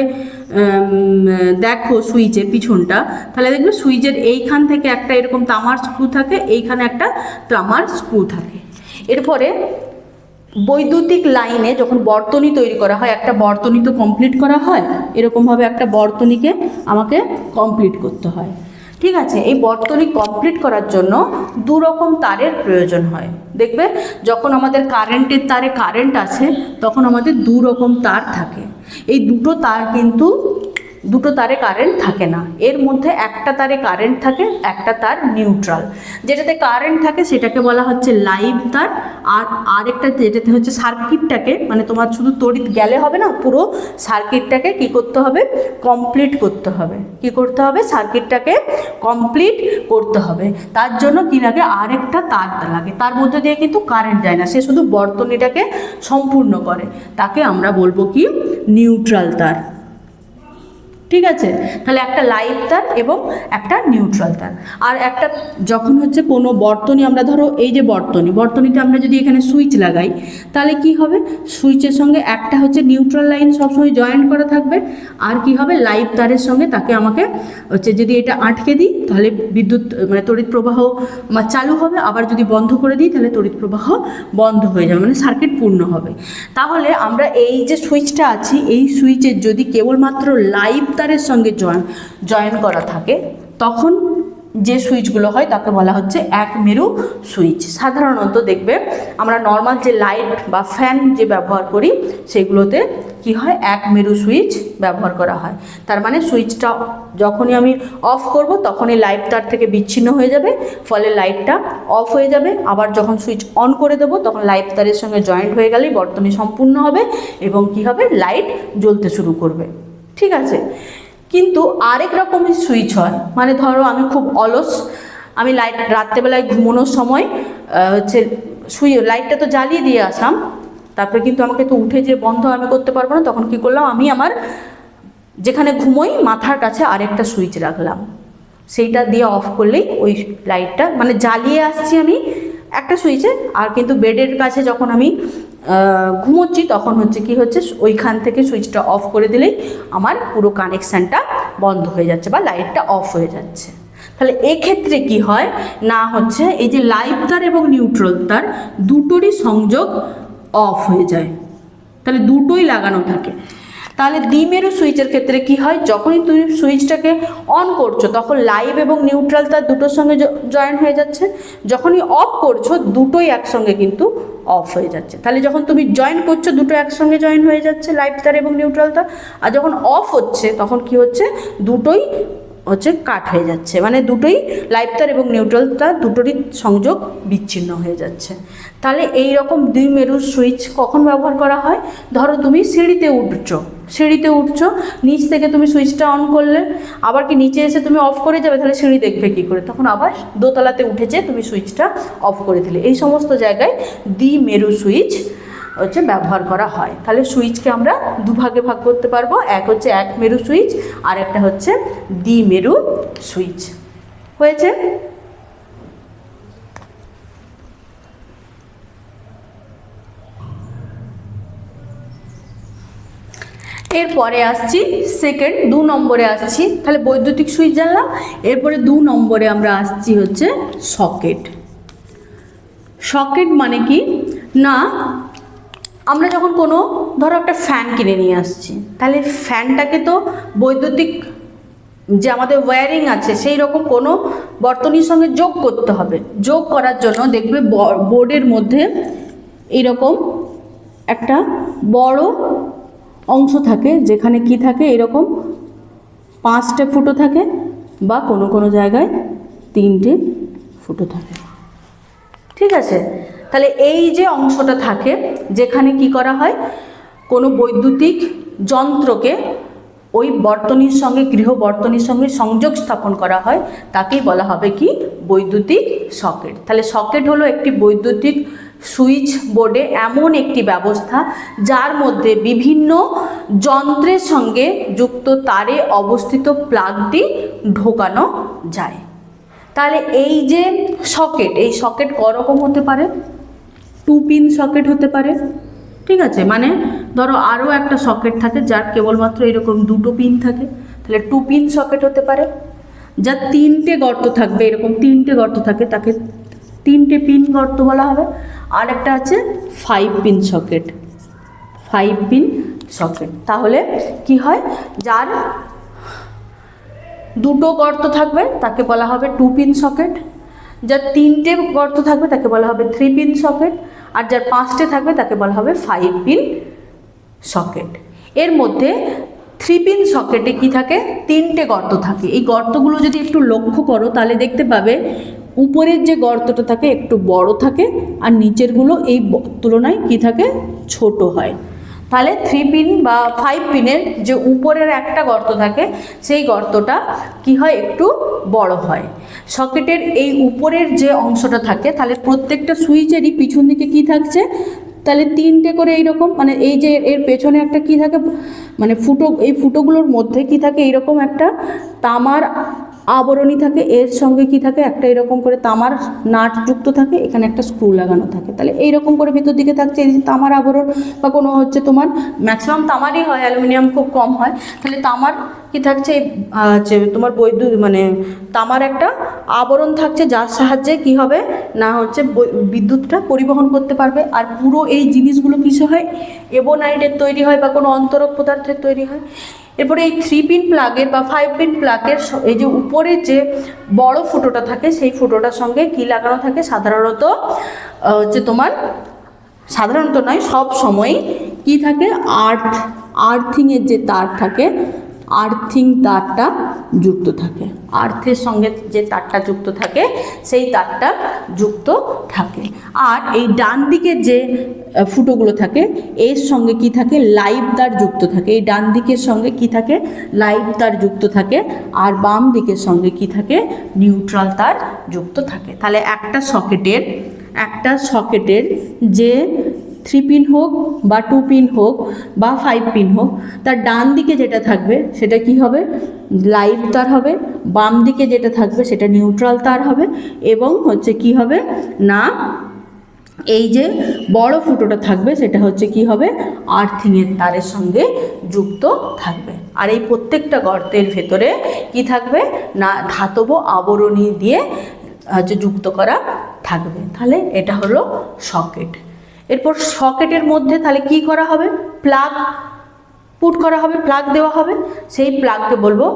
দেখো সুইচের পিছনটা, তাহলে দেখবে সুইচের এইখান থেকে একটা এরকম তামার স্ক্রু থাকে, এইখানে একটা তামার স্ক্রু থাকে। এরপরে বৈদ্যুতিক লাইনে যখন বর্তনী তৈরি করা হয়, একটা বর্তনী তো কমপ্লিট করা হয়, এরকমভাবে একটা বর্তনীকে আমাকে কমপ্লিট করতে হয়, ঠিক আছে। এই বর্তনী কমপ্লিট করার জন্য দু রকম তারের প্রয়োজন হয়। দেখবে যখন আমাদের কারেন্টের তারে কারেন্ট আছে তখন আমাদের দু রকম তার থাকে। এই দুটো তার কিন্তু দুটো তারে কারেন্ট থাকে না, এর মধ্যে একটা তারে কারেন্ট থাকে, একটা তার নিউট্রাল। যেটাতে কারেন্ট থাকে সেটাকে বলা হচ্ছে লাইভ তার, আর আরেকটা যেটাতে হচ্ছে সার্কিটটাকে, মানে তোমার শুধু তড়িৎ গেলে হবে না, পুরো সার্কিটটাকে কি করতে হবে? কমপ্লিট করতে হবে। কি করতে হবে? সার্কিটটাকে কমপ্লিট করতে হবে। তার জন্য কি লাগে? আরেকটা তার লাগে, তার মধ্যে দিয়ে কিন্তু কারেন্ট যায় না, সে শুধু বর্তনীটাকে সম্পূর্ণ করে, তাকে আমরা বলবো কি? নিউট্রাল তার, ঠিক আছে। তাহলে একটা লাইভ তার এবং একটা নিউট্রাল তার। আর একটা যখন হচ্ছে কোনো বর্তনী, আমরা ধরো এই যে বর্তনীতে আমরা যদি এখানে সুইচ লাগাই, তাহলে কি হবে? সুইচের সঙ্গে একটা হচ্ছে নিউট্রাল লাইন সবসময় জয়েন্ট করা থাকবে, আর কি হবে? লাইভ তারের সঙ্গে তাকে আমাকে হচ্ছে যদি এটা আটকে দিই তাহলে বিদ্যুৎ মানে তড়িৎ প্রবাহ চালু হবে, আবার যদি বন্ধ করে দিই তাহলে তড়িৎ প্রবাহ বন্ধ হয়ে যাবে, মানে সার্কিট পূর্ণ হবে। তাহলে আমরা এই যে সুইচটা আছে, এই সুইচের যদি কেবলমাত্র লাইভ তারের সঙ্গে জয়েন করা থাকে, তখন যে সুইচগুলো হয় তাকে বলা হচ্ছে এক মেরু সুইচ। সাধারণত দেখবে আমরা নর্মাল যে লাইট বা ফ্যান যে ব্যবহার করি সেগুলোতে কি হয়? এক মেরু সুইচ ব্যবহার করা হয়। তার মানে সুইচটা যখনই আমি অফ করব তখনই লাইট তার থেকে বিচ্ছিন্ন হয়ে যাবে, ফলে লাইটটা অফ হয়ে যাবে। আবার যখন সুইচ অন করে দেবো তখন লাইট তারের সঙ্গে জয়েন্ট হয়ে গেলেই বর্তনী সম্পূর্ণ হবে এবং কি হবে? লাইট জ্বলতে শুরু করবে, ঠিক আছে। কিন্তু আরেক রকমের সুইচ হয়, মানে ধরো আমি খুব অলস, আমি রাত্রেবেলায় ঘুমানোর সময় হচ্ছে লাইটটা তো জ্বালিয়ে দিয়ে আসলাম, তারপরে কিন্তু আমাকে তো উঠে যে বন্ধ আমি করতে পারবো না, তখন কি করলাম? আমি আমার যেখানে ঘুমোই মাথার কাছে আরেকটা সুইচ রাখলাম, সেইটা দিয়ে অফ করলেই ওই লাইটটা, মানে জ্বালিয়ে আসছি আমি একটা সুইচে, আর কিন্তু বেডের কাছে যখন আমি ঘুমোচ্ছি তখন হচ্ছে কি হচ্ছে? ওইখান থেকে সুইচটা অফ করে দিলেই আমার পুরো কানেকশানটা বন্ধ হয়ে যাচ্ছে বা লাইটটা অফ হয়ে যাচ্ছে। তাহলে এক্ষেত্রে কি হয় না, হচ্ছে এই যে লাইভ তার এবং নিউট্রাল তার দুটোরই সংযোগ অফ হয়ে যায়, তাহলে দুটোই লাগানো থাকে। তাহলে দ্বিমেরু সুইচের ক্ষেত্রে কি হয়? যখনই তুমি সুইচটাকে অন করছো তখন লাইভ এবং নিউট্রাল তার দুটোর সঙ্গে জয়েন হয়ে যাচ্ছে, যখনই অফ করছো দুটোই একসঙ্গে কিন্তু অফ হয়ে যাচ্ছে। তাহলে যখন তুমি জয়েন করছো দুটো একসঙ্গে জয়েন হয়ে যাচ্ছে, লাইভ তার এবং নিউট্রাল তার, আর যখন অফ হচ্ছে তখন কি হচ্ছে? দুটোই হচ্ছে কাট হয়ে যাচ্ছে, মানে দুটোই লাইভ তার এবং নিউট্রাল তার দুটোরই সংযোগ বিচ্ছিন্ন হয়ে যাচ্ছে। তাহলে এই রকম দ্বিমেরু সুইচ কখন ব্যবহার করা হয়? ধরো তুমি সিঁড়িতে উঠছো, নিচ থেকে তুমি সুইচটা অন করলে, আবার কি নিচে এসে তুমি অফ করে যাবে, তাহলে সিঁড়ি দেখবে কী করে? তখন আবার দোতলাতে উঠেছে, তুমি সুইচটা অফ করে দিলে। এই সমস্ত জায়গায় দ্বিমেরু সুইচ হচ্ছে ব্যবহার করা হয়। তাহলে সুইচকে আমরা দুভাগে ভাগ করতে পারবো, এক হচ্ছে এক মেরু সুইচ আর একটা হচ্ছে দ্বিমেরু সুইচ। হয়েছে? এরপরে আসছি সেকেন্ড 2 নম্বরে আসছি। তাহলে বৈদ্যুতিক সুইচ জানলাম, এরপরে 2 নম্বরে আমরা আসছি হচ্ছে সকেট। সকেট মানে কি না, আমরা যখন কোনো ধরো একটা ফ্যান কিনে নিয়ে আসছি, তাহলে ফ্যানটাকে তো বৈদ্যুতিক যে আমাদের ওয়্যারিং আছে সেই রকম কোনো বর্তনীর সঙ্গে যোগ করতে হবে। যোগ করার জন্য দেখবে বোর্ডের মধ্যে এইরকম একটা বড় অংশ থাকে, যেখানে কি থাকে এরকম 5টে ফুটো থাকে বা কোনো কোনো জায়গায় 3টে ফুটো থাকে। ঠিক আছে? তাহলে এই যে অংশটা থাকে, যেখানে কি করা হয়, কোনো বৈদ্যুতিক যন্ত্রকে ওই বর্তনীর সঙ্গে, গৃহ বর্তনীর সঙ্গে সংযোগ স্থাপন করা হয়, তাকেই বলা হবে কি বৈদ্যুতিক সকেট। তাহলে সকেট হলো একটি বৈদ্যুতিক সুইচ বোর্ডে এমন একটি ব্যবস্থা যার মধ্যে বিভিন্ন যন্ত্রের সঙ্গে যুক্ত তারে অবস্থিত প্লাগটি ঢোকানো যায়। তাহলে এই যে সকেট, এই সকেট করকম হতে পারে? 2 পিন সকেট হতে পারে। ঠিক আছে, মানে ধরো আরও একটা সকেট থাকে যার কেবলমাত্র এরকম 2টো পিন থাকে, তাহলে 2 পিন সকেট হতে পারে। যার 3টে গর্ত থাকবে, এরকম 3টে গর্ত থাকে, তাকে 3টে পিন গর্ত বলা হবে। আর একটা আছে 5 পিন সকেট, 5 পিন সকেট। তাহলে কি হয়, যার 2টো গর্ত থাকবে তাকে বলা হবে 2 পিন সকেট, যার 3টে গর্ত থাকবে তাকে বলা হবে 3 পিন সকেট, আর যার 5টে থাকবে তাকে বলা হবে 5 পিন সকেট। এর মধ্যে 3 পিন সকেটে কি থাকে, 3টে গর্ত থাকে। এই গর্তগুলো যদি একটু লক্ষ্য করো তাহলে দেখতে পাবে উপরের যে গর্তটা থাকে একটু বড় থাকে আর নিচেরগুলো এই তুলনায় কি থাকে, ছোট হয়। তাহলে 3 পিন বা 5 পিনের যে উপরের একটা গর্ত থাকে সেই গর্তটা কি হয়, একটু বড় হয়। সকেটের এই উপরের যে অংশটা থাকে, তাহলে প্রত্যেকটা সুইচেরই পিছন দিকে কি থাকছে, তাহলে 3টে করে এইরকম, মানে এই যে এর পেছনে একটা কি থাকে, মানে ফুটো, এই ফুটোগুলোর মধ্যে কি থাকে, এইরকম একটা তামার আবরণী থাকে, এর সঙ্গে কি থাকে, একটা এরকম করে তামার নাট যুক্ত থাকে, এখানে একটা স্ক্রু লাগানো থাকে। তাহলে এইরকম করে ভেতর দিকে থাকছে এই যে তামার আবরণ, বা কোনো হচ্ছে তোমার ম্যাক্সিমাম তামারই হয়, অ্যালুমিনিয়াম খুব কম হয়। তাহলে তামার কি থাকছে, হচ্ছে তোমার বৈদ্যুতিক মানে তামার একটা আবরণ থাকছে, যার সাহায্যে কি হবে না হচ্ছে বিদ্যুৎটা পরিবহন করতে পারবে। আর পুরো এই জিনিসগুলো কিসে হয়, এবোনাইটের তৈরি হয় বা কোনো অন্তরক পদার্থের তৈরি হয়। এরপরে এই 3 পিন প্লাগের বা 5 পিন প্লাগের এই যে উপরের যে বড় ফুটোটা থাকে সেই ফুটোটার সঙ্গে কি লাগানো থাকে, সাধারণত হচ্ছে তোমার, সাধারণত নয় সব সময়ই কি থাকে, আর্থিংয়ের যে তার থাকে, আর্থিং তারটা যুক্ত থাকে, আর্থের সঙ্গে যে তারটা যুক্ত থাকে সেই তারটা যুক্ত থাকে। আর এই ডান দিকের যে ফুটোগুলো থাকে এর সঙ্গে কি থাকে, লাইভ তার যুক্ত থাকে। এই ডান দিকের সঙ্গে কি থাকে, লাইভ তার যুক্ত থাকে, আর বাম দিকের সঙ্গে কি থাকে, নিউট্রাল তার যুক্ত থাকে। তাহলে একটা সকেটের যে 3 পিন হোক বা 2 পিন হোক বা 5 পিন হোক, তার ডান দিকে যেটা থাকবে সেটা কি হবে, লাইভ তার হবে, বাম দিকে যেটা থাকবে সেটা নিউট্রাল তার হবে, এবং হচ্ছে কি হবে না, এই যে বড় ফুটোটা থাকবে সেটা হচ্ছে কি হবে, আর্থিংয়ের তারের সঙ্গে যুক্ত থাকবে। আর এই প্রত্যেকটা গর্তের ভেতরে কি থাকবে না, ধাতব আবরণী দিয়ে হচ্ছে যুক্ত করা থাকবে। তাহলে এটা হলো সকেট। এরপর সকেটের মধ্যে তাহলে কি করা হবে, প্লাগ পুট করা হবে, প্লাগ দেওয়া হবে। সেই প্লাগকে বলবো,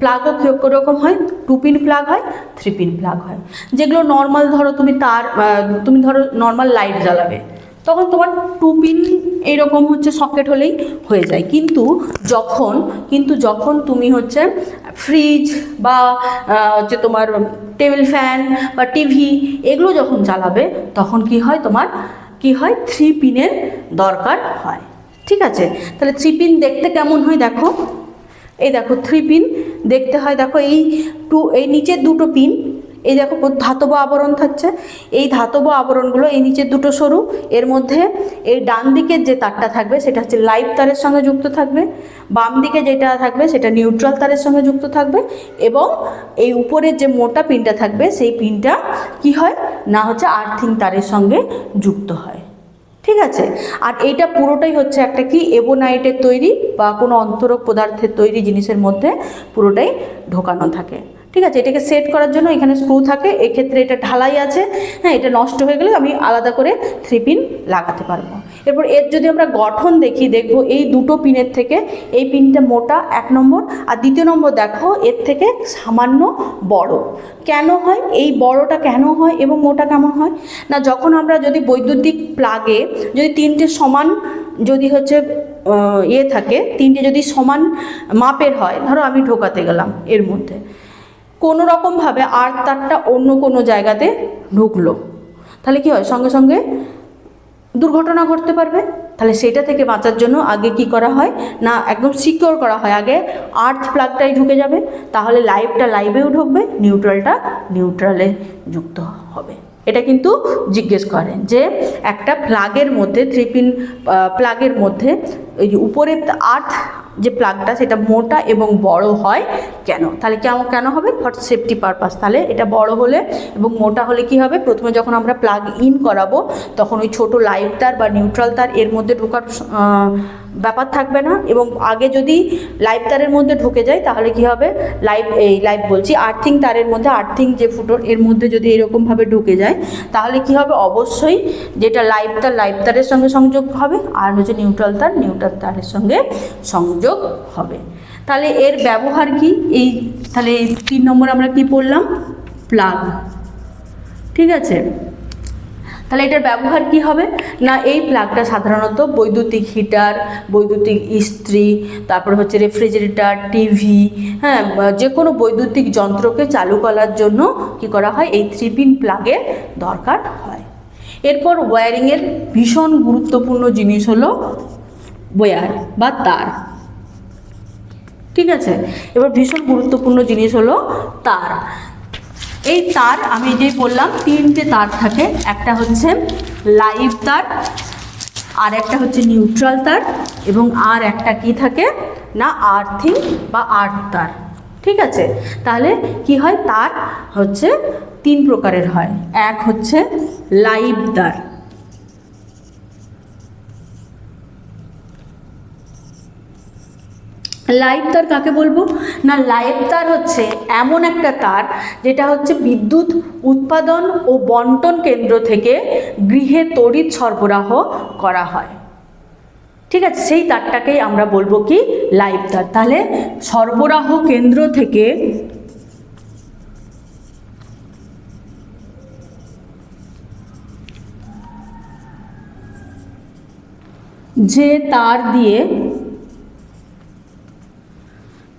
প্লাগও কীরকম হয়, 2 পিন প্লাগ হয়, 3 পিন প্লাগ হয়। যেগুলো নর্মাল, ধরো তুমি ধরো নর্মাল লাইট জ্বালাবে, তখন তোমার 2 পিন এইরকম হচ্ছে সকেট হলেই হয়ে যায়। কিন্তু যখন তুমি হচ্ছে ফ্রিজ বা হচ্ছে তোমার টেবিল ফ্যান বা টিভি এগুলো যখন চালাবে তখন কি হয়, তোমার কি হয়, 3 পিনের দরকার হয়। ঠিক আছে, তাহলে 3 পিন দেখতে কেমন হয় দেখো, এই দেখো 3 পিন দেখতে হয়। দেখো এই নিচের দুটো পিন, এই দেখো ধাতব আবরণ থাকছে, এই ধাতব আবরণগুলো এই নিচের দুটো সরু, এর মধ্যে এই ডান দিকের যে তারটা থাকবে সেটা হচ্ছে লাইভ তারের সঙ্গে যুক্ত থাকবে, বাম দিকে যেটা থাকবে সেটা নিউট্রাল তারের সঙ্গে যুক্ত থাকবে, এবং এই উপরের যে মোটা পিনটা থাকবে সেই পিনটা কি হয় না হচ্ছে আর্থিং তারের সঙ্গে যুক্ত হয়। ঠিক আছে, আর এইটা পুরোটাই হচ্ছে একটা কি এবোনাইটের তৈরি বা কোনো অন্তরক পদার্থের তৈরি জিনিসের মধ্যে পুরোটাই ঢোকানো থাকে। ঠিক আছে, এটাকে সেট করার জন্য এখানে স্ক্রু থাকে, এক্ষেত্রে এটা ঢালাই আছে। হ্যাঁ, এটা নষ্ট হয়ে গেলে আমি আলাদা করে 3 পিন লাগাতে পারবো। এরপর এর যদি আমরা গঠন দেখবো এই দুটো পিনের থেকে এই পিনটা মোটা 1 নম্বর, আর 2 নম্বর দেখো এর থেকে সামান্য বড়। কেন হয়, এই বড়টা কেন হয় এবং মোটা কেমন হয় না, যখন আমরা যদি বৈদ্যুতিক প্লাগে যদি 3টে সমান যদি হচ্ছে থাকে, 3টে যদি সমান মাপের হয়, ধরো আমি ঢোকাতে গেলাম এর মধ্যে, কোনো রকমভাবে আর তারটা অন্য কোনো জায়গাতে ঢুকলো, তাহলে কি হয়, সঙ্গে সঙ্গে দুর্ঘটনা ঘটতে পারবে। তাহলে সেটা থেকে বাঁচার জন্য আগে কি করা হয় না, একদম সিকিওর করা হয়, আগে আর্থ প্লাগটাই ঢুকে যাবে, তাহলে লাইভটা লাইভেও ঢুকবে, নিউট্রালটা নিউট্রালে যুক্ত হবে। এটা কিন্তু জিজ্ঞেস করে যে একটা প্লাগের মধ্যে 3 পিন প্লাগের মধ্যে ওই যে উপরের আর্থ যে প্লাগটা সেটা মোটা এবং বড় হয় কেন, তাহলে কেন হবে, ফর সেফটি পারপাস। তাহলে এটা বড় হলে এবং মোটা হলে কি হবে, প্রথমে যখন আমরা প্লাগ ইন করাবো তখন ওই ছোট লাইভ তার বা নিউট্রাল তার এর মধ্যে ঢোকার ব্যাপার থাকবে না, এবং আগে যদি লাইভ তারের মধ্যে ঢুকে যায় তাহলে কি হবে, আর্থিং তারের মধ্যে, আর্থিং যে ফুটোর এর মধ্যে যদি এরকমভাবে ঢুকে যায় তাহলে কি হবে, অবশ্যই যেটা লাইভ তারের সঙ্গে সংযোগ হবে, আর হচ্ছে নিউট্রাল তারের সঙ্গে সংযোগ হবে। তাহলে এর ব্যবহার কি, তাহলে 3 নম্বর আমরা কি পড়লাম, প্লাগ। ঠিক আছে, তাহলে এটার ব্যবহার কি হবে না, এই প্লাগটা সাধারণত বৈদ্যুতিক হিটার, বৈদ্যুতিক ইস্ত্রি, তারপর হচ্ছে রেফ্রিজারেটর, টিভি, হ্যাঁ, যে কোনো বৈদ্যুতিক যন্ত্রকে চালু করার জন্য কি করা হয়, এই 3 পিন প্লাগের দরকার হয়। এরপর ওয়্যারিংয়ের ভীষণ গুরুত্বপূর্ণ জিনিস হলো ওয়্যার বা তার। ঠিক আছে, এবার ভীষণ গুরুত্বপূর্ণ জিনিস হলো তার। এই তার আমি যে বললাম 3টে তার থাকে, একটা হচ্ছে লাইভ তার, আর একটা হচ্ছে নিউট্রাল তার, এবং আর একটা কি থাকে না আর্থিং বা আর্থ তার। ঠিক আছে, তাহলে কি হয়, তার হচ্ছে 3 প্রকারের হয়। এক হচ্ছে লাইভ তার, লাইভ তার কাকে বলবো না, লাইভ তার হচ্ছে এমন একটা তার যেটা হচ্ছে বিদ্যুৎ উৎপাদন ও বন্টন কেন্দ্র থেকে গৃহে তড়িৎ সরবরাহ করা হয়। ঠিক আছে, সেই তারটাকেই আমরা বলবো কি লাইভ তার। তাহলে সরবরাহ কেন্দ্র থেকে যে তার দিয়ে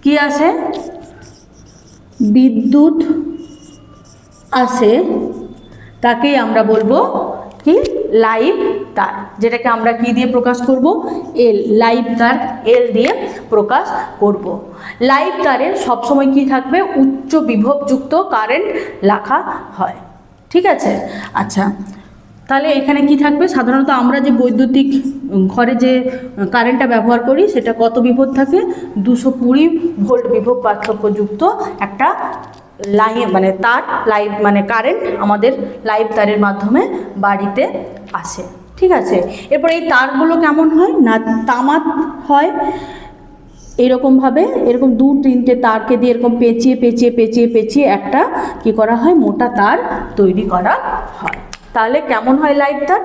কি আসে, বিদ্যুৎ আসে, তাকেই আমরা বলবো কি লাইভ তার, যেটাকে আমরা কি দিয়ে প্রকাশ করব, এল, লাইভ তার এল দিয়ে প্রকাশ করব। লাইভ তারের সবসময় কি থাকবে, উচ্চ বিভবযুক্ত কারেন্ট লেখা হয়। ঠিক আছে, আচ্ছা, তাহলে এখানে কি থাকবে, সাধারণত আমরা যে বৈদ্যুতিক ঘরে যে কারেন্টটা ব্যবহার করি সেটা কত বিভব থাকে, 220 ভোল্ট বিভব পার্থক্যযুক্ত একটা লাইন মানে তার, লাইভ মানে কারেন্ট আমাদের লাইভ তারের মাধ্যমে বাড়িতে আসে। ঠিক আছে, এরপর এই তারগুলো কেমন হয় না, তামার হয়, এরকমভাবে এরকম 2-3টে তারকে দিয়ে এরকম পেঁচিয়ে পেঁচিয়ে পেঁচিয়ে পেঁচিয়ে একটা কি করা হয়, মোটা তার তৈরি করা হয়। তাহলে কেমন হয় লাইভ তার,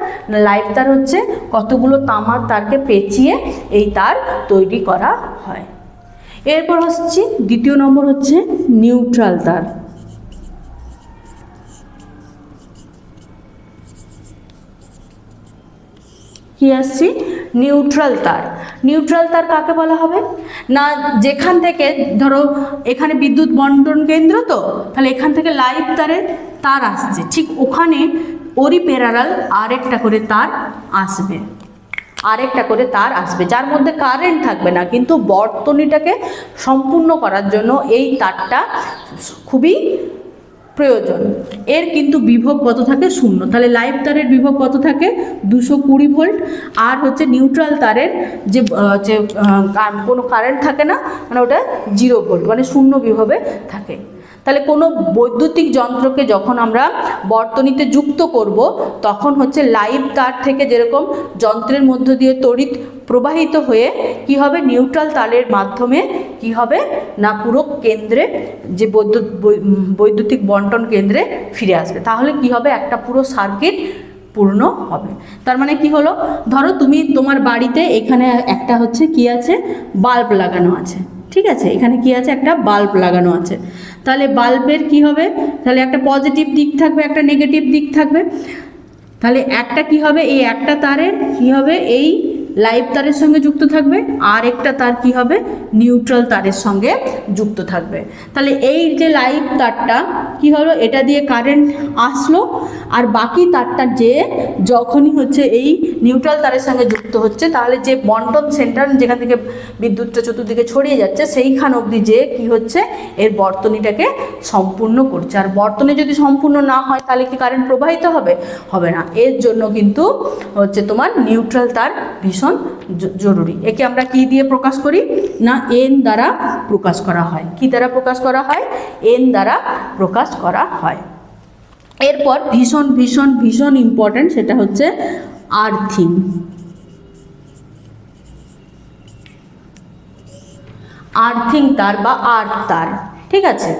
লাইভ তার হচ্ছে কতগুলো তামার তারকে পেঁচিয়ে এই তার তৈরি করা হয়। এরপর হচ্ছে 2 নম্বর হচ্ছে নিউট্রাল তার। কি আসছি, নিউট্রাল তার। নিউট্রাল তার কাকে বলা হবে না, যেখান থেকে ধরো এখানে বিদ্যুৎ বন্টন কেন্দ্র, তো তাহলে এখান থেকে লাইভ তারের তার আসছে, ঠিক ওখানে ওরই প্যারালাল আরেকটা করে তার আসবে, আরেকটা করে তার আসবে, যার মধ্যে কারেন্ট থাকবে না, কিন্তু বর্তনীটাকে সম্পূর্ণ করার জন্য এই তারটা খুবই প্রয়োজন। এর কিন্তু বিভব কত থাকে, 0। তাহলে লাইভ তারের বিভব কত থাকে, 220 ভোল্ট। আর হচ্ছে নিউট্রাল তারের যে কোনো কারেন্ট থাকে না, মানে ওটা 0 ভোল্ট, মানে 0 বিভবে থাকে। তাহলে কোনো বৈদ্যুতিক যন্ত্রকে যখন আমরা বর্তনীতে যুক্ত করব, তখন হচ্ছে লাইভ তার থেকে যেরকম যন্ত্রের মধ্য দিয়ে তড়িৎ প্রবাহিত হয়ে কি হবে, নিউট্রাল তারের মাধ্যমে কি হবে না, পুরো কেন্দ্রে যে বৈদ্যুতিক বন্টন কেন্দ্রে ফিরে আসবে। তাহলে কি হবে, একটা পুরো সার্কিট পূর্ণ হবে। তার মানে কি হলো, ধরো তুমি তোমার বাড়িতে এখানে একটা হচ্ছে কি আছে, বাল্ব লাগানো আছে, ঠিক আছে, এখানে কি আছে, একটা বাল্ব লাগানো আছে। তাহলে বাল্বের কি হবে, তাহলে একটা পজিটিভ দিক থাকবে, একটা নেগেটিভ দিক থাকবে। তাহলে একটা কি হবে, এই একটা তারের কি হবে, এই লাইভ তারের সঙ্গে যুক্ত থাকবে, আর একটা তার কি হবে, নিউট্রাল তারের সঙ্গে যুক্ত থাকবে। তাহলে এই যে লাইভ তারটা কি হলো, এটা দিয়ে কারেন্ট আসলো, আর বাকি তারটা যে যখনই হচ্ছে এই নিউট্রাল তারের সঙ্গে যুক্ত হচ্ছে, তাহলে যে বন্টন সেন্টার যেখান থেকে বিদ্যুৎটা চতুর্দিকে ছড়িয়ে যাচ্ছে, সেইখান অবধি যে কি হচ্ছে, এর বর্তনীটাকে সম্পূর্ণ করছে। আর বর্তনী যদি সম্পূর্ণ না হয়, তাহলে কি কারেন্ট প্রবাহিত হবে, হবে না। এর জন্য কিন্তু হচ্ছে তোমার নিউট্রাল তার ভীষণ জরুরি। একে আমরা কি দিয়ে প্রকাশ করি না, এন দ্বারা প্রকাশ করা হয়। কি দ্বারা প্রকাশ করা হয়, এন দ্বারা প্রকাশ করা হয়। এরপর ভীষণ ভীষণ ভীষণ ইম্পর্টেন্ট, সেটা হচ্ছে আর্থিং। আর্থিং তার বা আর্থ তার, ঠিক আছে।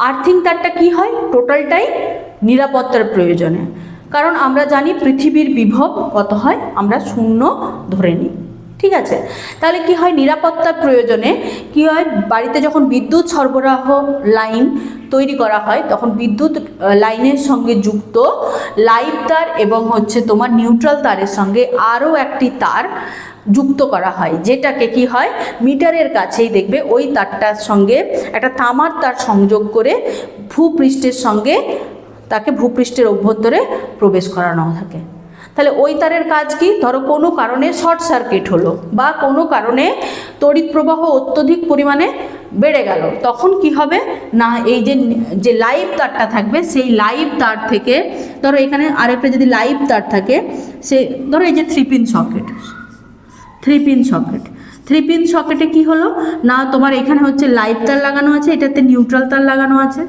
আর্থিং তারটা কি হয়, টোটালটাই নিরাপত্তার প্রয়োজনে। কারণ আমরা জানি পৃথিবীর বিভব কত হয়, আমরা 0 ধরে নিই, ঠিক আছে। তাহলে কি হয়, নিরাপত্তার প্রয়োজনে কি হয়, বাড়িতে যখন বিদ্যুৎ সরবরাহ লাইন তৈরি করা হয়, তখন বিদ্যুৎ লাইনের সঙ্গে যুক্ত লাইভ তার এবং হচ্ছে তোমার নিউট্রাল তারের সঙ্গে আরও একটি তার যুক্ত করা হয়, যেটাকে কি হয়, মিটারের কাছেই দেখবে ওই তারটার সঙ্গে একটা তামার তার সংযোগ করে ভূপৃষ্ঠের সঙ্গে তাকে ভূপৃষ্ঠের অভ্যন্তরে প্রবেশ করানো থাকে। তাহলে ওই তারের কাজ কি, ধরো কোনো কারণে শর্ট সার্কিট হলো বা কোনো কারণে তড়িৎ প্রবাহ অত্যধিক পরিমাণে বেড়ে গেল, তখন কি হবে না, এই যে লাইভ তারটা থাকবে, সেই লাইভ তার থেকে ধরো এখানে আরেকটা যদি লাইভ তার থাকে, সে ধরো এই যে 3 pin socket, 3 pin socket, 3 pin সকেটে কি হলো না, তোমার এখানে হচ্ছে লাইভ তার লাগানো আছে, এটাতে নিউট্রাল তার লাগানো আছে,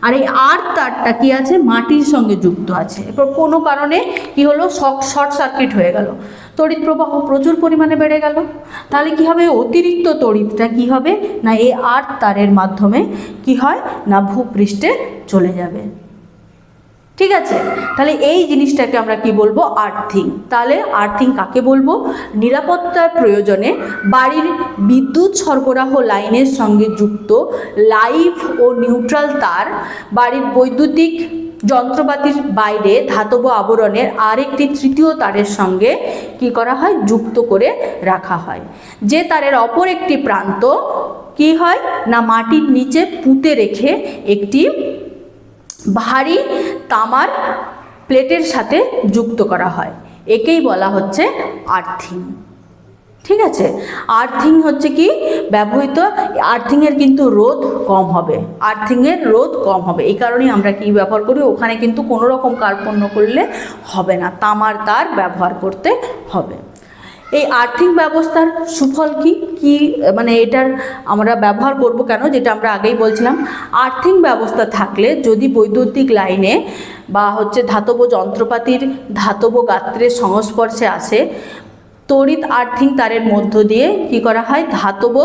আর এই আর্থ তারটা কি আছে, মাটির সঙ্গে যুক্ত আছে। এরপর কোনো কারণে কি হলো, শর্ট সার্কিট হয়ে গেল, তড়িৎ প্রবাহ প্রচুর পরিমাণে বেড়ে গেল, তাহলে কি হবে, অতিরিক্ত তড়িৎটা কি হবে না, এই আর্থ তারের মাধ্যমে কি হয় না, ভূপৃষ্ঠে চলে যাবে, ঠিক আছে। তাহলে এই জিনিসটাকে আমরা কি বলবো, আর্থিং। তাহলে আর্থিং কাকে বলবো, নিরাপত্তার প্রয়োজনে বাড়ির বিদ্যুৎ সরবরাহ লাইনের সঙ্গে যুক্ত লাইভ ও নিউট্রাল তার বাড়ির বৈদ্যুতিক যন্ত্রপাতির বাইরে ধাতব আবরণের আরেকটি তৃতীয় তারের সঙ্গে কি করা হয়, যুক্ত করে রাখা হয়। যে তারের অপর একটি প্রান্ত কি হয় না, মাটির নিচে পুঁতে রেখে একটি ভারী তামার প্লেটের সাথে যুক্ত করা হয়, একেই বলা হচ্ছে আর্থিং, ঠিক আছে। আর্থিং হচ্ছে কি ব্যবহৃত, আর্থিংয়ের কিন্তু রোধ কম হবে, আর্থিংয়ের রোধ কম হবে, এই কারণেই আমরা কি ব্যবহার করি, ওখানে কিন্তু কোনো রকম কার্পণ্য করলে হবে না, তামার তার ব্যবহার করতে হবে। এই আর্থিং ব্যবস্থার সুফল কি কি, মানে এটার আমরা ব্যবহার করব কেন, যেটা আমরা আগেই বলছিলাম, আর্থিং ব্যবস্থা থাকলে যদি বৈদ্যুতিক লাইনে বা হচ্ছে ধাতব যন্ত্রপাতির ধাতব গাত্রের সংস্পর্শে আসে, তড়িৎ আর্থিং তারের মধ্য দিয়ে কি করা হয়, ধাতব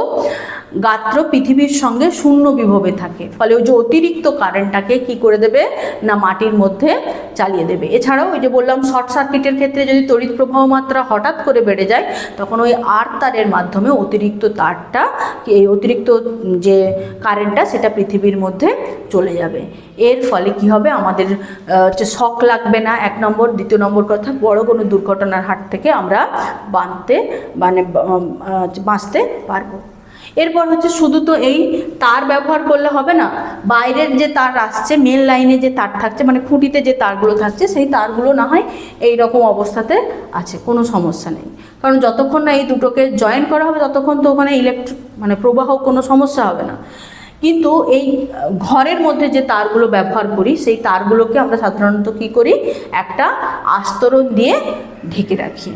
গাত্র পৃথিবীর সঙ্গে শূন্য বিভবে থাকে, ফলে ওই যে অতিরিক্ত কারেন্টটাকে কি করে দেবে না মাটির মধ্যে চালিয়ে দেবে। এছাড়াও ওই যে বললাম শর্ট সার্কিটের ক্ষেত্রে যদি তড়িৎ প্রবাহ মাত্রা হঠাৎ করে বেড়ে যায় তখন ওই আর তারের মাধ্যমে অতিরিক্ত তারটা অতিরিক্ত যে কারেন্টটা সেটা পৃথিবীর মধ্যে চলে যাবে। এর ফলে কি হবে, আমাদের হচ্ছে শক লাগবে না, এক নম্বর। দ্বিতীয় নম্বর কথা, বড় কোনো দুর্ঘটনার হাত থেকে আমরা বাঁচতে পারবো। এরপর হচ্ছে শুধু তো এই তার ব্যবহার করলে হবে না, বাইরের যে তার আসছে মেন লাইনে যে তার থাকছে মানে খুঁটিতে যে তারগুলো থাকছে সেই তারগুলো না হয় এই রকম অবস্থাতে আছে, কোনো সমস্যা নেই। কারণ যতক্ষণ না এই দুটোকে জয়েন করা হবে ততক্ষণ তো ওখানে ইলেকট্রিক মানে প্রবাহ কোনো সমস্যা হবে না। কিন্তু এই ঘরের মধ্যে যে তারগুলো ব্যবহার করি সেই তারগুলোকে আমরা সাধারণত কি করি, একটা আস্তরণ দিয়ে ঢেকে রাখি।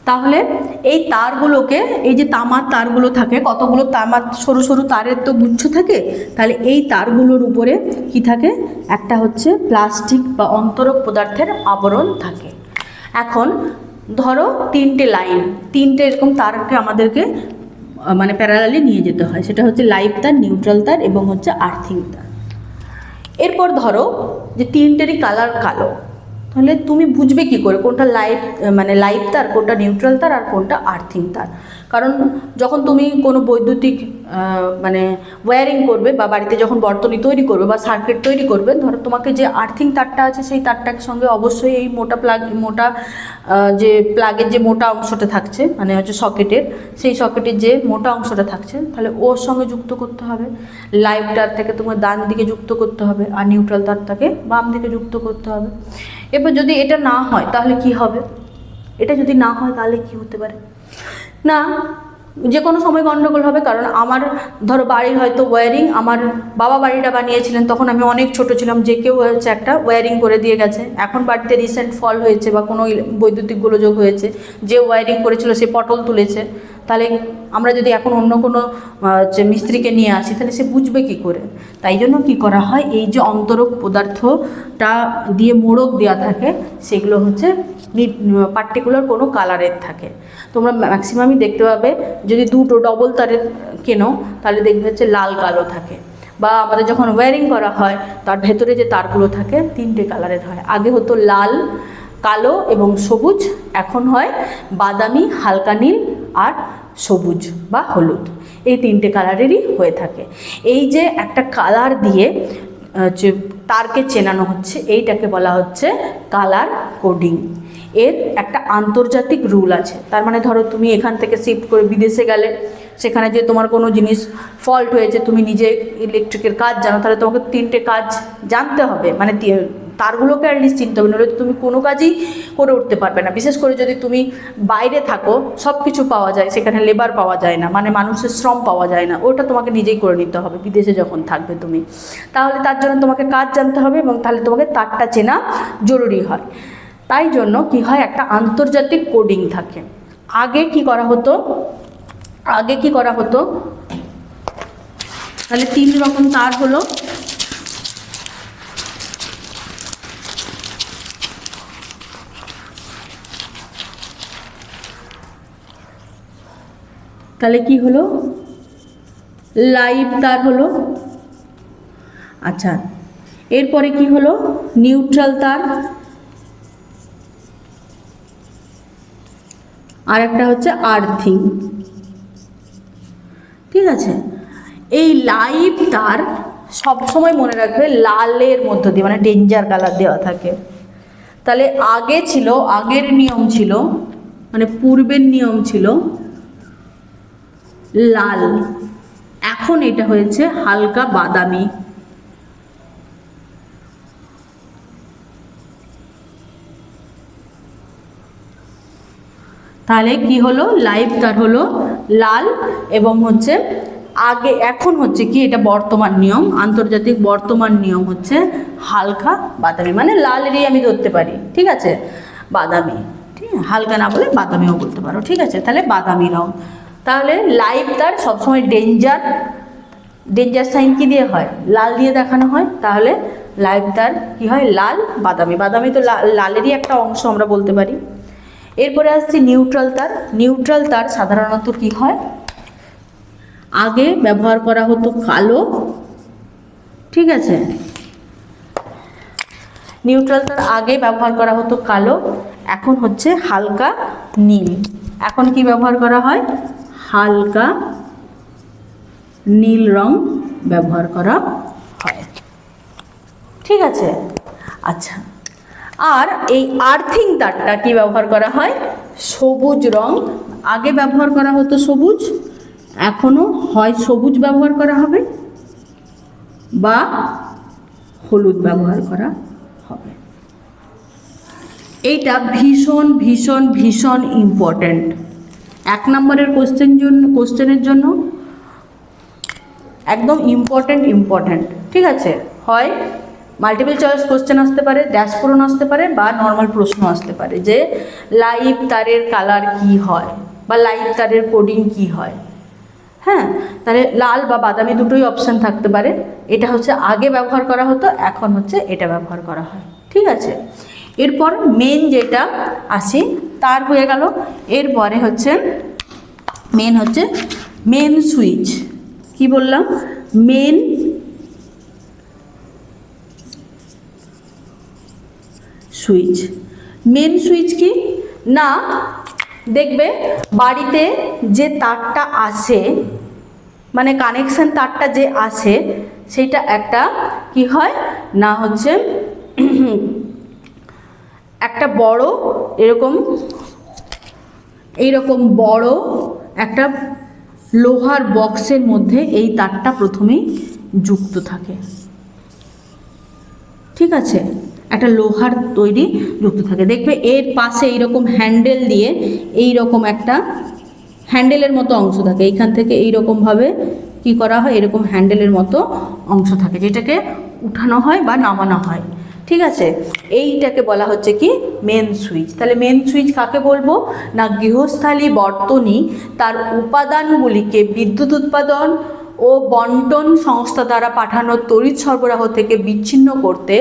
তাহলে এই তারগুলোকে, এই যে তামার তারগুলো থাকে, কতগুলো তামার সরু সরু তারের তো গুচ্ছ থাকে, তাহলে এই তারগুলোর উপরে কি থাকে, একটা হচ্ছে প্লাস্টিক বা অন্তরক পদার্থের আবরণ থাকে। এখন ধরো তিনটে লাইন, তিনটে এরকম তারকে আমাদেরকে মানে প্যারালালি নিয়ে যেতে হয়, সেটা হচ্ছে লাইভ তার, নিউট্রাল তার এবং হচ্ছে আর্থিং তার। এরপর ধরো যে তিনটেরই কালার কালো, তাহলে তুমি বুঝবে কি করে কোনটা লাইভ তার, কোনটা নিউট্রাল তার আর কোনটা আর্থিং তার? কারণ যখন তুমি কোনো বৈদ্যুতিক মানে ওয়্যারিং করবে বা বাড়িতে যখন বর্তনী তৈরি করবে বা সার্কিট তৈরি করবে, ধরো তোমাকে যে আর্থিং তারটা আছে সেই তারটার সঙ্গে অবশ্যই এই মোটা যে প্লাগের যে মোটা অংশটা থাকছে মানে হচ্ছে সকেটের, সেই সকেটের যে মোটা অংশটা থাকছে তাহলে ওর সঙ্গে যুক্ত করতে হবে। লাইভ তার থেকে তোমার ডান দিকে যুক্ত করতে হবে আর নিউট্রাল তারটাকে বাম দিকে যুক্ত করতে হবে। এবার যদি এটা না হয় তাহলে কি হবে, এটা যদি না হয় তাহলে কি হতে পারে না, যে কোনো সময় গণ্ডগোল হবে। কারণ আমার ধরো বাড়ির হয়তো ওয়্যারিং, আমার বাবা বাড়িটা বানিয়েছিলেন তখন আমি অনেক ছোট ছিলাম, যে কেউ হচ্ছে একটা ওয়্যারিং করে দিয়ে গেছে। এখন বাড়িতে রিসেন্ট ফল হয়েছে বা কোনো বৈদ্যুতিক গোলযোগ হয়েছে, যে ওয়্যারিং করেছিল সে পটল তুলেছে, তাহলে আমরা যদি এখন অন্য কোনো মিস্ত্রিকে নিয়ে আসি তাহলে সে বুঝবে কি করে? তাই জন্য কি করা হয়, এই যে অন্তরক পদার্থটা দিয়ে মোড়ক দেওয়া থাকে সেগুলো হচ্ছে পার্টিকুলার কোনো কালারের থাকে। তোমরা ম্যাক্সিমামই দেখতে পাবে যদি দুটো ডবল তারের কেনো তাহলে দেখবে হচ্ছে লাল কালো থাকে, বা আমাদের যখন ওয়্যারিং করা হয় তার ভেতরে যে তারগুলো থাকে তিনটে কালারের হয়। আগে হতো লাল, কালো এবং সবুজ, এখন হয় বাদামি, হালকা নীল আর সবুজ বা হলুদ, এই তিনটে কালারেরই হয়ে থাকে। এই যে একটা কালার দিয়ে যে তারকে চেনানো হচ্ছে এইটাকে বলা হচ্ছে কালার কোডিং। এর একটা আন্তর্জাতিক রুল আছে, তার মানে ধরো তুমি এখান থেকে শিফট করে বিদেশে গেলে, সেখানে যে তোমার কোনো জিনিস ফল্ট হয়েছে, তুমি নিজে ইলেকট্রিকের কাজ জানো, তাহলে তোমাকে তিনটে কাজ জানতে হবে, মানে তারগুলোকে অ্যাটলিস্ট চিনতে হবে, নাহলে তুমি কোনো কাজই করে উঠতে পারবে না। বিশেষ করে যদি তুমি বাইরে থাকো, সব কিছু পাওয়া যায় সেখানে, লেবার পাওয়া যায় না, মানে মানুষের শ্রম পাওয়া যায় না, ওটা তোমাকে নিজেই করে নিতে হবে বিদেশে যখন থাকবে তুমি। তাহলে তার জন্য তোমাকে কাজ জানতে হবে এবং তাহলে তোমাকে তারটা চেনা জরুরি হয়। তাই জন্য কি হয়, একটা আন্তর্জাতিক কোডিং থাকে। আগে কি করা হতো, তাহলে তিন রকম তার হলো। তাহলে কি হলো, লাইভ তার হলো। আচ্ছা, এরপরে কি হলো, নিউট্রাল তার, আর একটা হচ্ছে আর্থিং। ঠিক আছে, এই লাইভ তার সবসময় মনে রাখবে লালের মধ্য দিয়ে, মানে ডেঞ্জার কালার দেওয়া থাকে। তাহলে আগের নিয়ম ছিল, মানে পূর্বের নিয়ম ছিল লাল, এখন এটা হয়েছে হালকা বাদামি। তাহলে কি হলো, লাইভ তার হলো লাল এবং হচ্ছে এখন হচ্ছে কি, এটা বর্তমান নিয়ম, আন্তর্জাতিক বর্তমান নিয়ম হচ্ছে হালকা বাদামি, মানে লালেরই আমি ধরতে পারি, ঠিক আছে, বাদামি, ঠিক আছে, হালকা না বলে বাদামিও বলতে পারো, ঠিক আছে, তাহলে বাদামি রং। তাহলে লাইভ তার সবসময় ডেঞ্জার সাইন কি দিয়ে হয়, লাল দিয়ে দেখানো হয়, তাহলে লাইভ তার কি হয়, লাল বাদামি। বাদামি তো লালেরই একটা অংশ আমরা বলতে পারি। এরপরে আসছি নিউট্রাল তার। নিউট্রাল তার সাধারণত কি হয়, আগে ব্যবহার করা হতো কালো, ঠিক আছে, নিউট্রাল তার আগে ব্যবহার করা হতো কালো, এখন হচ্ছে হালকা নীল। এখন কি ব্যবহার করা হয়, হালকা নীল রং ব্যবহার করা হয়, ঠিক আছে। আচ্ছা, আর এই আর্থিং তারটা কি ব্যবহার করা হয়, সবুজ রং। আগে ব্যবহার করা হতো সবুজ, এখনো হয় সবুজ ব্যবহার করা হবে বা হলুদ ব্যবহার করা হবে। এইটা ভীষণ ভীষণ ভীষণ ইম্পর্ট্যান্ট, 1 নম্বরের কোশ্চেনের জন্য একদম ইম্পর্ট্যান্ট, ঠিক আছে। হয় মাল্টিপল চয়েস কোশ্চেন আসতে পারে, ড্যাশ পূরণ আসতে পারে, বা নর্মাল প্রশ্ন আসতে পারে যে লাইভ তারের কালার কি হয় বা লাইভ তারের কোডিং কি হয়। হ্যাঁ, তাহলে লাল বা বাদামি দুটোই অপশান থাকতে পারে। এটা হচ্ছে আগে ব্যবহার করা হতো, এখন হচ্ছে এটা ব্যবহার করা হয়, ঠিক আছে। এরপর মেন যেটা আসি তার হয়ে গেল। এরপরে হচ্ছে মেন সুইচ। কি বললাম, মেন সুইচ। মেন সুইচ কি না, দেখবে বাড়িতে যে তারটা আসে, মানে কানেকশন তারটা যে আসে, সেটা একটা কি হয় না হচ্ছে একটা বড় এইরকম বড় একটা লোহার বক্সের মধ্যে এই তারটা প্রথমেই যুক্ত থাকে, ঠিক আছে। একটা লোহার তৈরি যুক্ত থাকে, দেখবে এর পাশে এইরকম হ্যান্ডেল দিয়ে এইরকম একটা হ্যান্ডেলের মতো অংশ থাকে, এইখান থেকে এইরকমভাবে কি করা হয়, এরকম হ্যান্ডেলের মতো অংশ থাকে, যেটাকে উঠানো হয় বা নামানো হয়, ঠিক আছে। এইটাকে বলা হচ্ছে কি মেন সুইচ। তাহলে মেন সুইচ কাকে বলবো না, গৃহস্থালী বর্তনী তার উপাদানগুলিকে বিদ্যুৎ উৎপাদন ও বন্টন সংস্থা দ্বারা পাঠানো তড়িৎ সরবরাহ থেকে বিচ্ছিন্ন করতে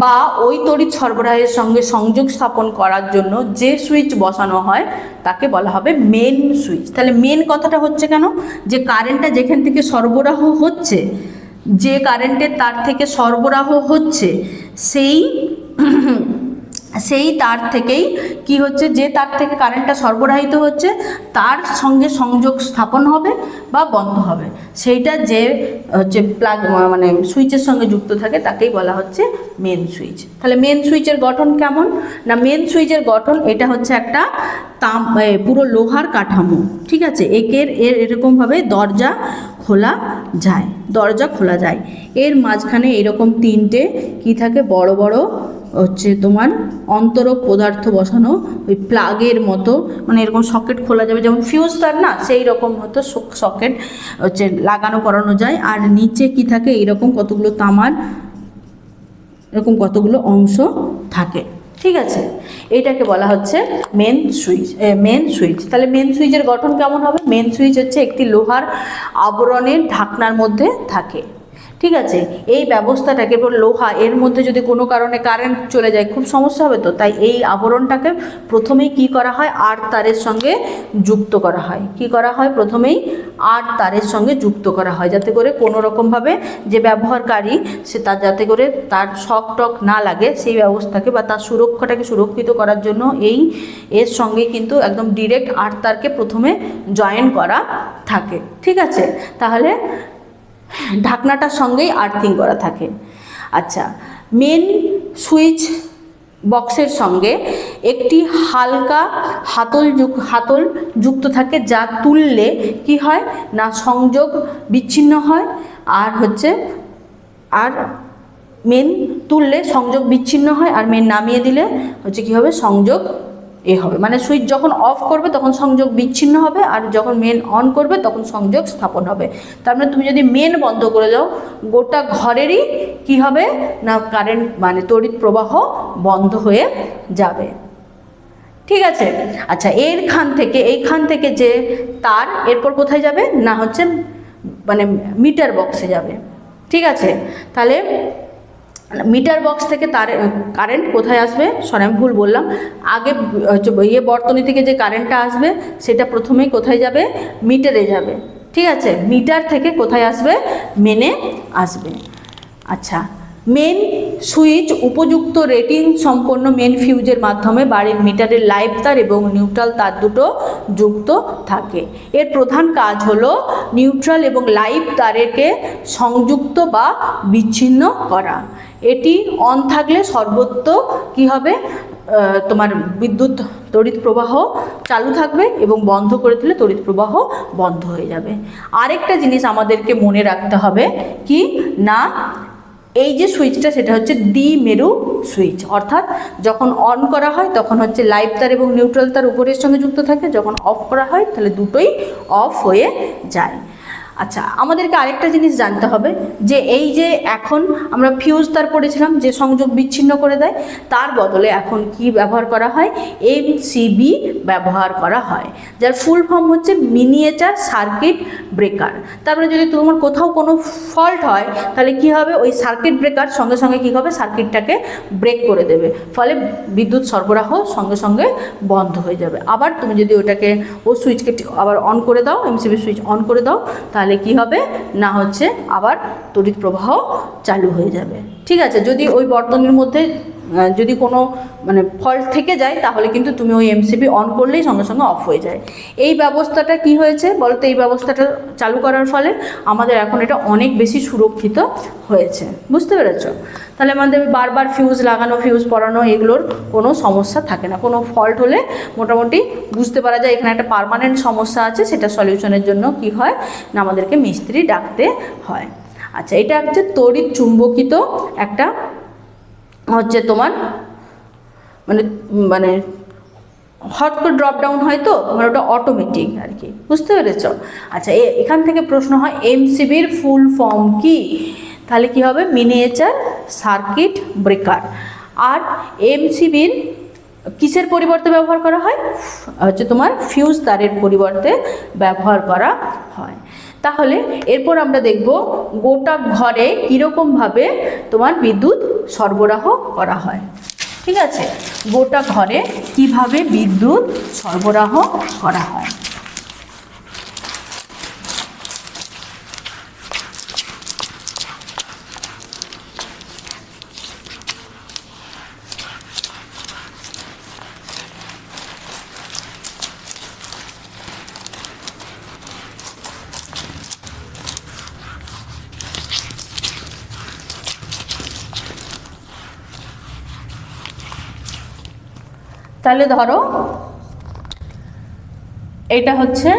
বা ওই তড়িৎ সরবরাহের সঙ্গে সংযোগ স্থাপন করার জন্য যে সুইচ বসানো হয় তাকে বলা হবে মেন সুইচ। তাহলে মেন কথাটা হচ্ছে কেন, যে কারেন্টটা যেখান থেকে সরবরাহ হচ্ছে, যে কারেন্টের তার থেকে সরবরাহ হচ্ছে, সেই তার থেকেই কি হচ্ছে, যে তার থেকে কারেন্টটা সরবরাহিত হচ্ছে তার সঙ্গে সংযোগ স্থাপন হবে বা বন্ধ হবে, সেইটা যে হচ্ছে প্লাগ মানে সুইচের সঙ্গে যুক্ত থাকে তাকেই বলা হচ্ছে মেন সুইচ। তাহলে মেন সুইচের গঠন কেমন না, মেন সুইচের গঠন এটা হচ্ছে একটা পুরো লোহার কাঠামো, ঠিক আছে। এরকমভাবে দরজা খোলা যায়, এর মাঝখানে এরকম 3টে কি থাকে, বড় বড় হচ্ছে তোমার অন্তরক পদার্থ বসানো, ওই প্লাগের মতো, মানে এরকম সকেট খোলা যাবে, যেমন ফিউজ তার না, সেই রকম হতো সকেট হচ্ছে লাগানো করানো যায়। আর নিচে কি থাকে, এইরকম কতগুলো তামার এরকম কতগুলো অংশ থাকে, ঠিক আছে। এইটাকে বলা হচ্ছে মেন সুইচ। তাহলে মেন সুইচের গঠন কেমন হবে, মেন সুইচ হচ্ছে একটি লোহার আবরণের ঢাকনার মধ্যে থাকে, ঠিক আছে। এই ব্যবস্থাটাকে লোহা, এর মধ্যে যদি কোনো কারণে কারেন্ট চলে যায় খুব সমস্যা হবে, তো তাই এই আবরণটাকে প্রথমেই কি করা হয়, আর তারের সঙ্গে যুক্ত করা হয়। কি করা হয়, প্রথমেই আর তারের সঙ্গে যুক্ত করা হয়, যাতে করে কোনো রকমভাবে যে ব্যবহারকারী সে তার যাতে করে তার শক টক না লাগে, সেই ব্যবস্থাকে বা তার সুরক্ষাটাকে সুরক্ষিত করার জন্য এর সঙ্গে কিন্তু একদম ডিরেক্ট আর তারকে প্রথমে জয়েন করা থাকে, ঠিক আছে। তাহলে ঢাকনাটার সঙ্গেই আর্থিং করা থাকে। আচ্ছা, মেন সুইচ বক্সের সঙ্গে একটি হালকা হাতল যুক্ত থাকে, যা তুললে কি হয় না, সংযোগ বিচ্ছিন্ন হয়, আর মেন তুললে সংযোগ বিচ্ছিন্ন হয়, আর মেন নামিয়ে দিলে হচ্ছে কি হবে, সংযোগ হবে, মানে সুইচ যখন অফ করবে তখন সংযোগ বিচ্ছিন্ন হবে, আর যখন মেন অন করবে তখন সংযোগ স্থাপন হবে। তার মানে তুমি যদি মেন বন্ধ করে দাও, গোটা ঘরেরই কি হবে না, কারেন্ট মানে তড়িৎ প্রবাহ বন্ধ হয়ে যাবে, ঠিক আছে। আচ্ছা, এইখান থেকে যে তার এরপর কোথায় যাবে না, হচ্ছে মানে মিটার বক্সে যাবে, ঠিক আছে। তাহলে মিটার বক্স থেকে তার কারেন্ট কোথায় আসবে, সরি আমি ভুল বললাম, আগে বর্তনী থেকে যে কারেন্টটা আসবে সেটা প্রথমেই কোথায় যাবে, মিটারে যাবে। ঠিক আছে, মিটার থেকে কোথায় আসবে, মেনে আসবে। আচ্ছা, মেন সুইচ উপযুক্ত রেটিং সম্পন্ন মেন ফিউজের মাধ্যমে বাড়ির মিটারের লাইভ তার এবং নিউট্রাল তার দুটো যুক্ত থাকে। এর প্রধান কাজ হলো নিউট্রাল এবং লাইভ তারকে সংযুক্ত বা বিচ্ছিন্ন করা। এটি অন থাকলে সর্বত্র কি হবে, তোমার বিদ্যুৎ তড়িৎ প্রবাহ চালু থাকবে এবং বন্ধ করে দিলে তড়িৎ প্রবাহ বন্ধ হয়ে যাবে। আরেকটা জিনিস আমাদেরকে মনে রাখতে হবে কি না, এই যে সুইচটা সেটা হচ্ছে দ্বিমেরু সুইচ, অর্থাৎ যখন অন করা হয় তখন হচ্ছে লাইভ তার এবং নিউট্রাল তার উপরের সঙ্গে যুক্ত থাকে, যখন অফ করা হয় তাহলে দুটোই অফ হয়ে যায়। আচ্ছা, আমাদেরকে আরেকটা জিনিস জানতে হবে যে এই যে এখন আমরা ফিউজ তার পড়েছিলাম যে সংযোগ বিচ্ছিন্ন করে দেয়, তার বদলে এখন কি ব্যবহার করা হয়, এমসিবি ব্যবহার করা হয়, যার ফুল ফর্ম হচ্ছে মিনিয়েচার সার্কিট ব্রেকার। তারপরে যদি তোমার কোথাও কোনো ফল্ট হয় তাহলে কি হবে, ওই সার্কিট ব্রেকার সঙ্গে সঙ্গে কী হবে, সার্কিটটাকে ব্রেক করে দেবে, ফলে বিদ্যুৎ সরবরাহ সঙ্গে সঙ্গে বন্ধ হয়ে যাবে। আবার তুমি যদি ওটাকে ও সুইচকে আবার অন করে দাও, এমসিবি সুইচ অন করে দাও, তাহলে কি হবে না হচ্ছে আবার তড়িৎ প্রবাহ চালু হয়ে যাবে। ঠিক আছে, যদি ওই বর্তনীর মধ্যে যদি কোনো মানে ফল্ট থেকে যায় তাহলে কিন্তু তুমি ওই এমসিবি অন করলেই সঙ্গে সঙ্গে অফ হয়ে যায়। এই ব্যবস্থাটা কি হয়েছে বলো তো, এই ব্যবস্থাটা চালু করার ফলে আমাদের এখন এটা অনেক বেশি সুরক্ষিত হয়েছে, বুঝতে পেরেছো? তাহলে আমাদের বারবার ফিউজ লাগানো, ফিউজ পরানো এগুলোর কোনো সমস্যা থাকে না। কোনো ফল্ট হলে মোটামুটি বুঝতে পারা যায় এখানে একটা পার্মানেন্ট সমস্যা আছে, সেটা সলিউশনের জন্য কি হয় না আমাদেরকে মিস্ত্রি ডাকতে হয়। আচ্ছা, এটা হচ্ছে তড়িৎ চুম্বকিত একটা হচ্ছে তোমার মানে মানে হট করে ড্রপ ডাউন হয়, তো মানে ওটা অটোমেটিক আর কি, বুঝতে পেরেছ? আচ্ছা, এখান থেকে প্রশ্ন হয় এমসিবির ফুল ফর্ম কি, তাহলে কি হবে, মিনিয়েচার সার্কিট ব্রেকার। আর এমসিবির কিসের পরিবর্তে ব্যবহার করা হয়, হচ্ছে তোমার ফিউজ তারের পরিবর্তে ব্যবহার করা হয়। তাহলে এরপর আমরা দেখব গোটা ঘরে কীরকমভাবে তোমার বিদ্যুৎ সরবরাহ করা হয়। ঠিক আছে, গোটা ঘরে কিভাবে বিদ্যুৎ সরবরাহ করা হয়। তাহলে ধরো এটা হচ্ছে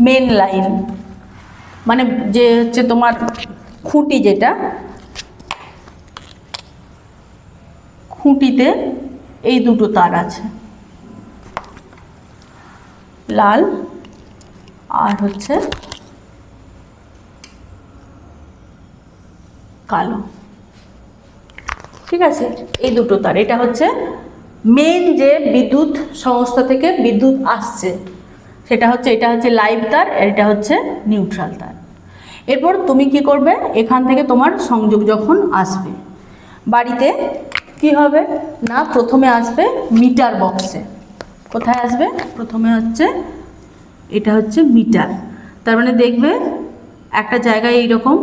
মেন লাইন, মানে যে হচ্ছে তোমার খুঁটি, যেটা খুঁটিতে এই দুটো তার আছে, লাল আর হচ্ছে কালো। ঠিক আছে, এই দুটো তার, এটা হচ্ছে মেন যে বিদ্যুৎ সংস্থা থেকে বিদ্যুৎ আসছে সেটা হচ্ছে, এটা হচ্ছে লাইভ তার, এটা হচ্ছে নিউট্রাল তার। এরপর তুমি কি করবে, এখান থেকে তোমার সংযোগ যখন আসবে বাড়িতে কি হবে না, প্রথমে আসবে মিটার বক্সে। কোথায় আসবে, প্রথমে হচ্ছে এটা হচ্ছে মিটার, তার মানে দেখবে একটা জায়গায় এইরকম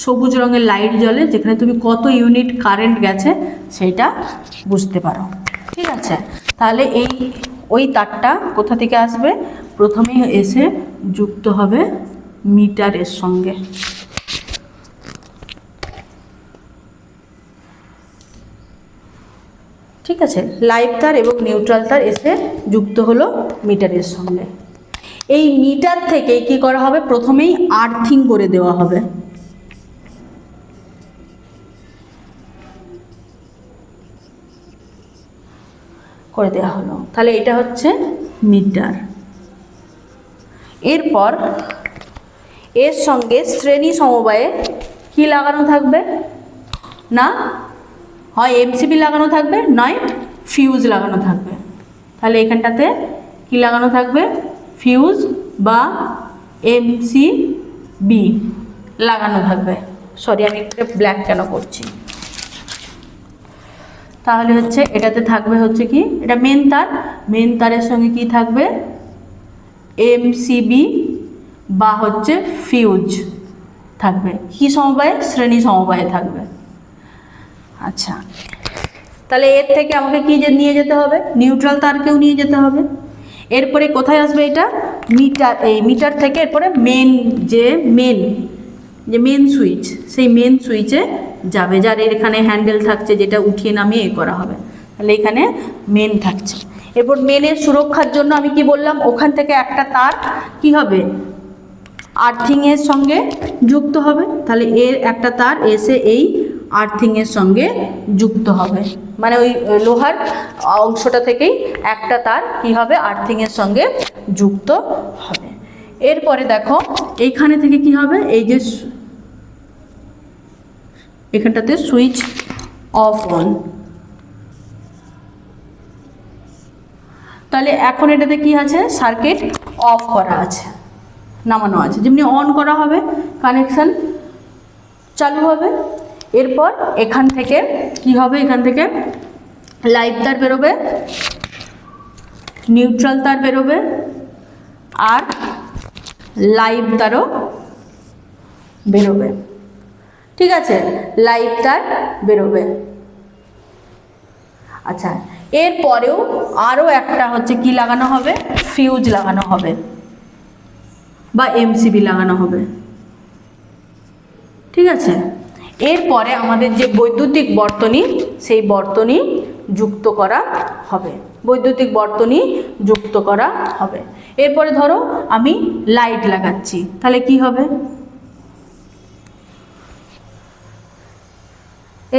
সবুজ রঙের লাইট জ্বলে, যেখানে তুমি কত ইউনিট কারেন্ট গেছে সেটা বুঝতে পারো। ঠিক আছে, তাহলে ওই তারটা কোথা থেকে আসবে, প্রথমে এসে যুক্ত হবে মিটারের সঙ্গে। ঠিক আছে, লাইভ তার এবং নিউট্রাল তার এসে যুক্ত হলো মিটারের সঙ্গে। এই মিটার থেকে কি করা হবে, প্রথমেই আর্থিং করে দেওয়া হবে। করে দেওয়া হলো, তাহলে এটা হচ্ছে মিটার। এরপর এর সঙ্গে শ্রেণী সমবায়ে কি লাগানো থাকবে না, হয় এমসিবি লাগানো থাকবে নয় ফিউজ লাগানো থাকবে। তাহলে এখানটাতে কি লাগানো থাকবে, ফিউজ বা এমসিবি লাগানো থাকবে সরি আমি একটা ব্ল্যাক কেন করছি, তাহলে হচ্ছে এটাতে থাকবে হচ্ছে কি, এটা মেন তার, মেন তারের সঙ্গে কি থাকবে, এমসিবি বা হচ্ছে ফিউজ থাকবে, কি সমবায়ে, শ্রেণী সমবায়ে থাকবে। আচ্ছা, তাহলে এর থেকে আমাকে কি নিয়ে যেতে হবে, নিউট্রাল তারকেও নিয়ে যেতে হবে। এরপরে কোথায় আসবে এটা, মিটার, এই মিটার থেকে এরপরে মেন সুইচ, সেই মেন সুইচে যাবে, যার এখানে হ্যান্ডেল থাকছে, যেটা উঠিয়ে নামিয়ে করা হবে। তাহলে এখানে মেন থাকছে। এরপর মেনের সুরক্ষার জন্য আমি কি বললাম, ওখান থেকে একটা তার কি হবে, আর্থিংয়ের সঙ্গে যুক্ত হবে। তাহলে এর একটা তার এসে এই আর্থিংয়ের সঙ্গে যুক্ত হবে, মানে ওই লোহার অংশটা থেকেই একটা তার কি হবে, আর্থিংয়ের সঙ্গে যুক্ত হবে। এরপরে দেখো এইখানে থেকে কি হবে, এই যে এখানটাতে সুইচ অফ অন, তাহলে এখন এটাতে কি আছে, সার্কিট অফ করা আছে, নামানো আছে, যেমনি অন করা হবে কানেকশান চালু হবে। এরপর এখান থেকে কি হবে, এখান থেকে লাইভ তার বেরোবে, নিউট্রাল তার বেরোবে, আর লাইভ তারও বেরোবে। ঠিক আছে, লাইভ তার বেরোবে। আচ্ছা, এরপরেও আরও একটা হচ্ছে কি লাগানো হবে, ফিউজ লাগানো হবে বা এমসিবি লাগানো হবে। ঠিক আছে, এরপরে আমাদের যে বৈদ্যুতিক বর্তনী, সেই বর্তনী যুক্ত করা হবে, বৈদ্যুতিক বর্তনী যুক্ত করা হবে। এরপরে ধরো আমি লাইট লাগাচ্ছি, তাহলে কি হবে,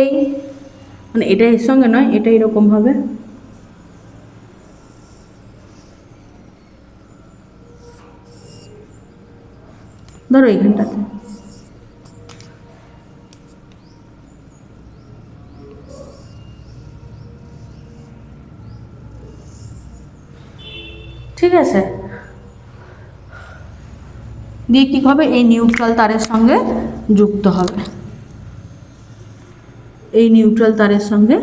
এই মানে এটা এর সঙ্গে নয়, এটা এরকম হবে, ধরো এইখানটাতে। ঠিক আছে, দিয়ে কী হবে, এই নিউট্রাল তারের সঙ্গে যুক্ত হবে, এই নিউট্রাল তারের সঙ্গে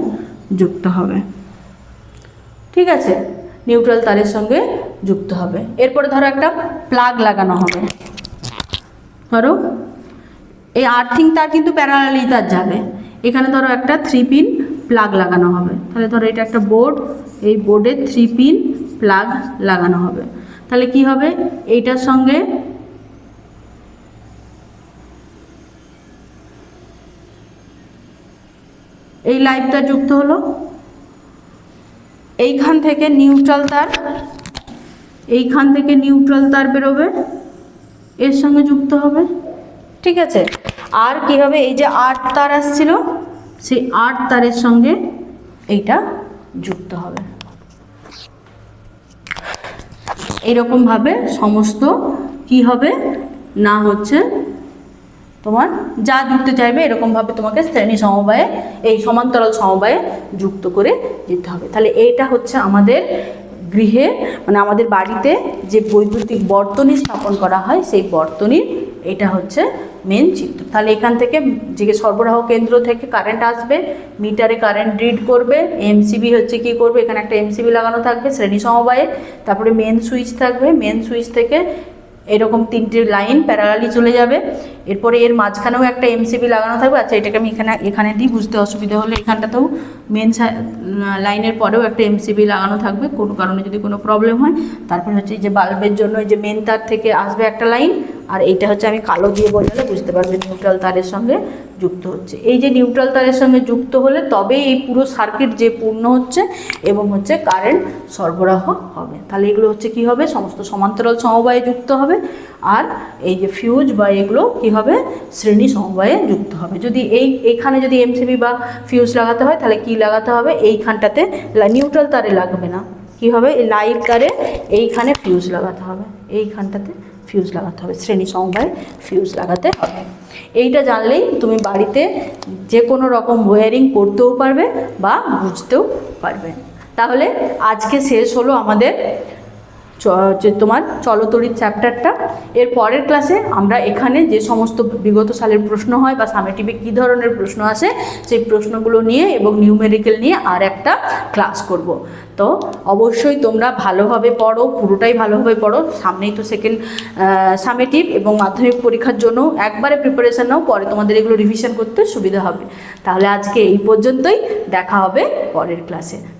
যুক্ত হবে। ঠিক আছে, নিউট্রাল তারের সঙ্গে যুক্ত হবে। এরপরে ধরো একটা প্লাগ লাগানো হবে, ধরো এই আর্থিং তার কিন্তু প্যারালালি তার যাবে, এখানে ধরো একটা 3 পিন প্লাগ লাগানো হবে। তাহলে ধরো এটা একটা বোর্ড, এই বোর্ডে 3 পিন প্লাগ লাগানো হবে। তাহলে কি হবে, এইটার সঙ্গে এই লাইভ তার যুক্ত হলো, এইখান থেকে নিউট্রাল তার, এইখান থেকে নিউট্রাল তার বেরোবে, এর সঙ্গে যুক্ত হবে। ঠিক আছে, আর কি হবে, এই যে 8 তার আসছিল, সেই 8 তারের সঙ্গে এইটা যুক্ত হবে। এইরকমভাবে সমস্ত কি হবে না, হচ্ছে তোমার যা যুক্ত চাইবে এরকমভাবে তোমাকে শ্রেণী সমবায়ে, এই সমান্তরাল সমবায়ে যুক্ত করে দিতে হবে। তাহলে এইটা হচ্ছে আমাদের গৃহে, মানে আমাদের বাড়িতে যে বৈদ্যুতিক বর্তনী স্থাপন করা হয়, সেই বর্তনীর এটা হচ্ছে মেন চিত্র। তাহলে এখান থেকে যে সরবরাহ কেন্দ্র থেকে কারেন্ট আসবে, মিটারে কারেন্ট রিড করবে, এমসিবি হচ্ছে কি করবে, এখানে একটা এমসিবি লাগানো থাকবে শ্রেণী সমবায়ে, তারপরে মেন সুইচ থাকবে, মেন সুইচ থেকে এরকম 3টে লাইন প্যারালালি চলে যাবে। এরপরে এর মাঝখানেও একটা এমসিবি লাগানো থাকবে। আচ্ছা, এটাকে আমি এখানে দিই, বুঝতে অসুবিধা হলে এখানটাতেও মেন লাইনের পরেও একটা এমসিবি লাগানো থাকবে, কোনো কারণে যদি কোনো প্রবলেম হয়। তারপরে হচ্ছে যে বাল্বের জন্য এই যে মেন তার থেকে আসবে একটা লাইন, আর এইটা হচ্ছে আমি কালো দিয়ে বোঝালে বুঝতে পারবে নিউট্রাল তারের সঙ্গে যুক্ত হচ্ছে। এই যে নিউট্রাল তারের সঙ্গে যুক্ত হলে তবেই এই পুরো সার্কিট যে পূর্ণ হচ্ছে এবং হচ্ছে কারেন্ট সরবরাহ হবে। তাহলে এগুলো হচ্ছে কি হবে, সমস্ত সমান্তরাল সমবায়ে যুক্ত হবে, আর এই যে ফিউজ বা এগুলো কি হবে, শ্রেণী সমবায়ে যুক্ত হবে। যদি এইখানে যদি এমসিবি বা ফিউজ লাগাতে হয়, তাহলে কি লাগাতে হবে, এইখানটাতে নিউট্রাল তারে লাগবে না, কি হবে, এই লাইভ তারে এইখানে ফিউজ লাগাতে হবে, এইখানটাতে ফিউজ লাগাতে হবে, শ্রেণী সমবায়ে ফিউজ লাগাতে হবে। এইটা জানলেই তুমি বাড়িতে যে কোনো রকম ওয়্যারিং করতেও পারবে বা বুঝতেও পারবে। তাহলে আজকে শেষ হলো আমাদের যে তোমার চলতরিৎ চ্যাপ্টারটা। এর পরের ক্লাসে আমরা এখানে যে সমস্ত বিগত সালের প্রশ্ন হয় বা সামেটিভে কী ধরনের প্রশ্ন আসে সেই প্রশ্নগুলো নিয়ে এবং নিউমেরিক্যাল নিয়ে আর একটা ক্লাস করব। তো অবশ্যই তোমরা ভালোভাবে পড়ো, পুরোটাই ভালোভাবে পড়ো, সামনেই তো সেকেন্ড সামেটিভ এবং মাধ্যমিক পরীক্ষার জন্য একবারে প্রিপারেশান নাও, পরে তোমাদের এগুলো রিভিশন করতে সুবিধা হবে। তাহলে আজকে এই পর্যন্তই, দেখা হবে পরের ক্লাসে।